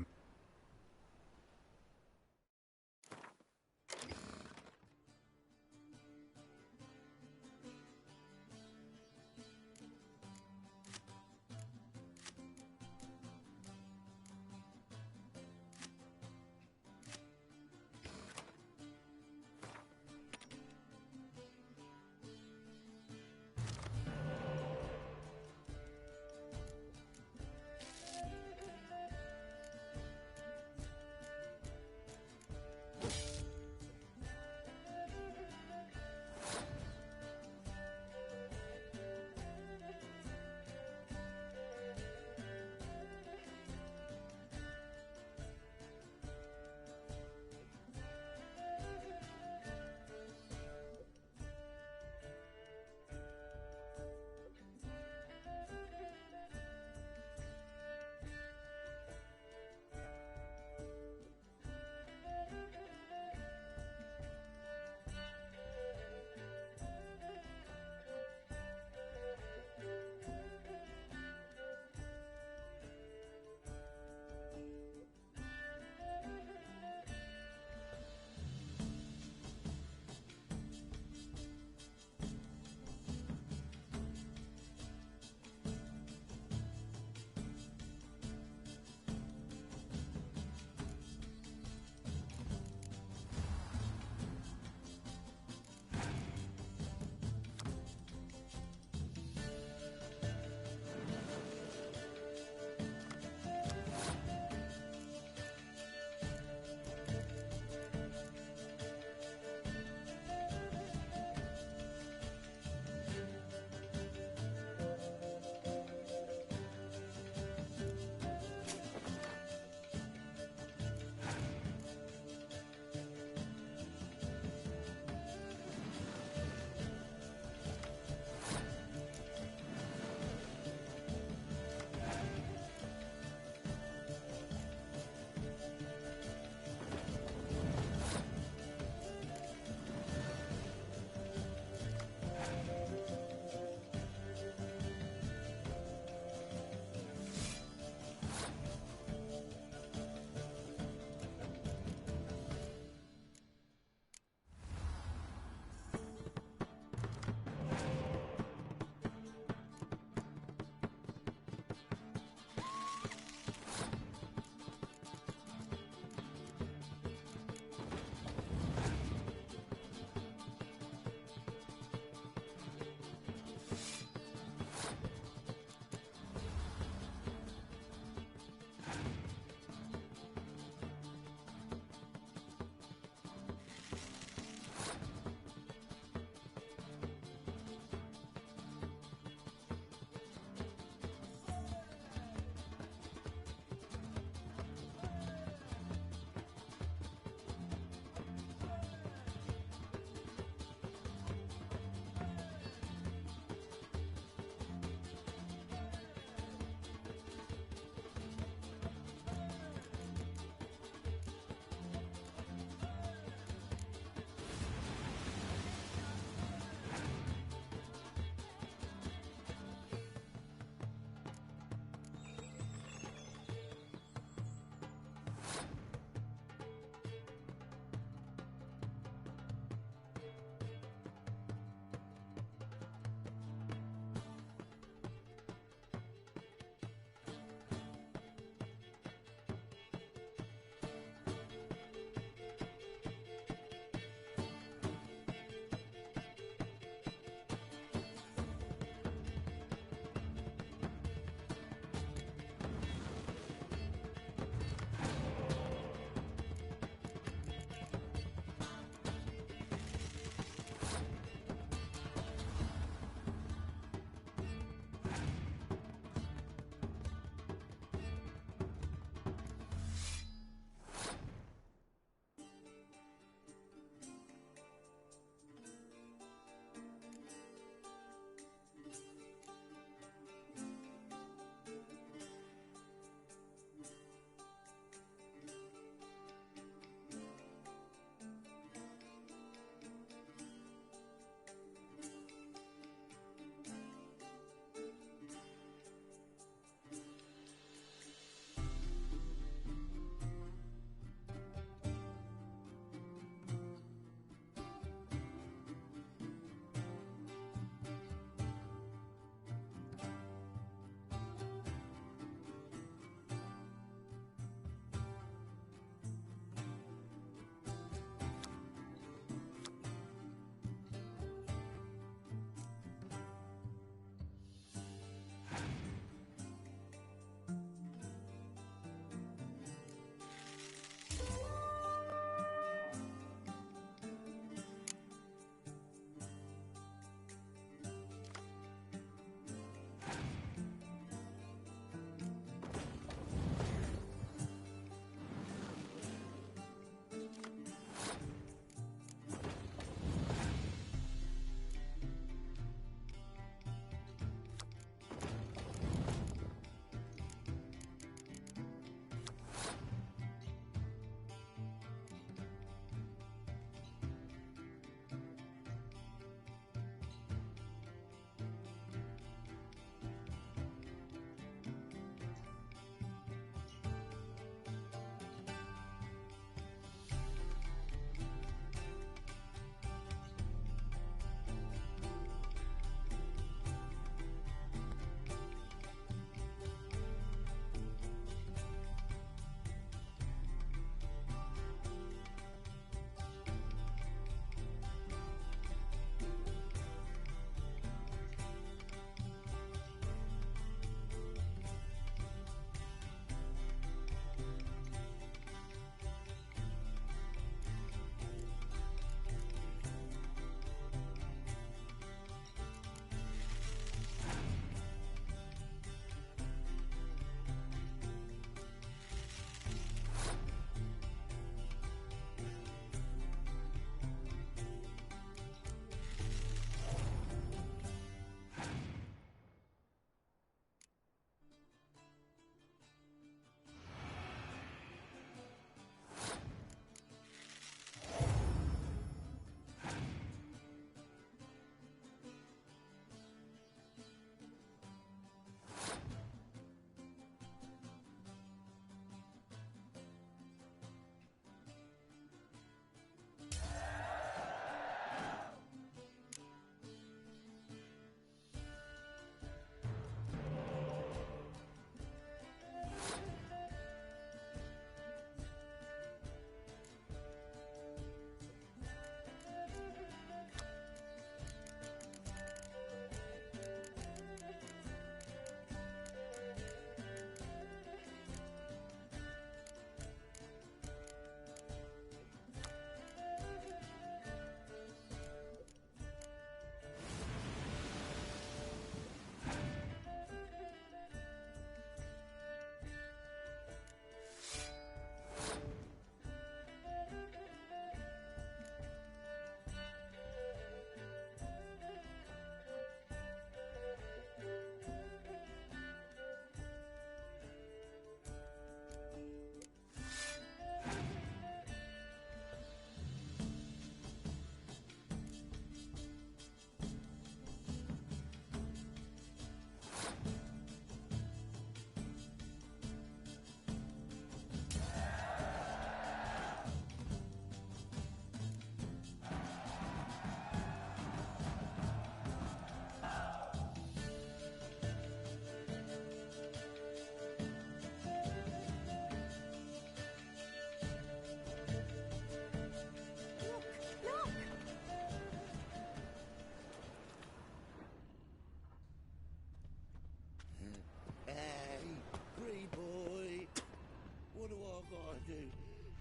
[SPEAKER 8] gotta do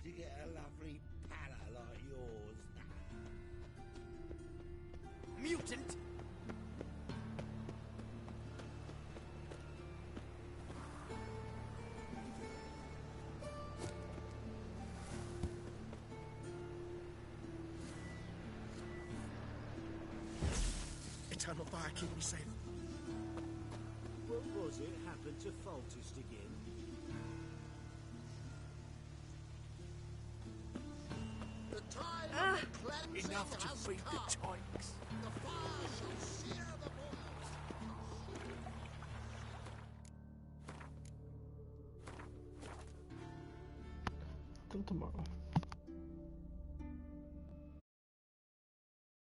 [SPEAKER 8] to get a lovely palla like yours?
[SPEAKER 15] Mutant!
[SPEAKER 9] Eternal fire, keep me safe.
[SPEAKER 5] What was it happened to Faltist again?
[SPEAKER 11] The time of cleansing
[SPEAKER 9] Enough to
[SPEAKER 11] has
[SPEAKER 9] feed the
[SPEAKER 11] come.
[SPEAKER 9] tykes.
[SPEAKER 11] The fire shall sear the boils.
[SPEAKER 1] Till tomorrow.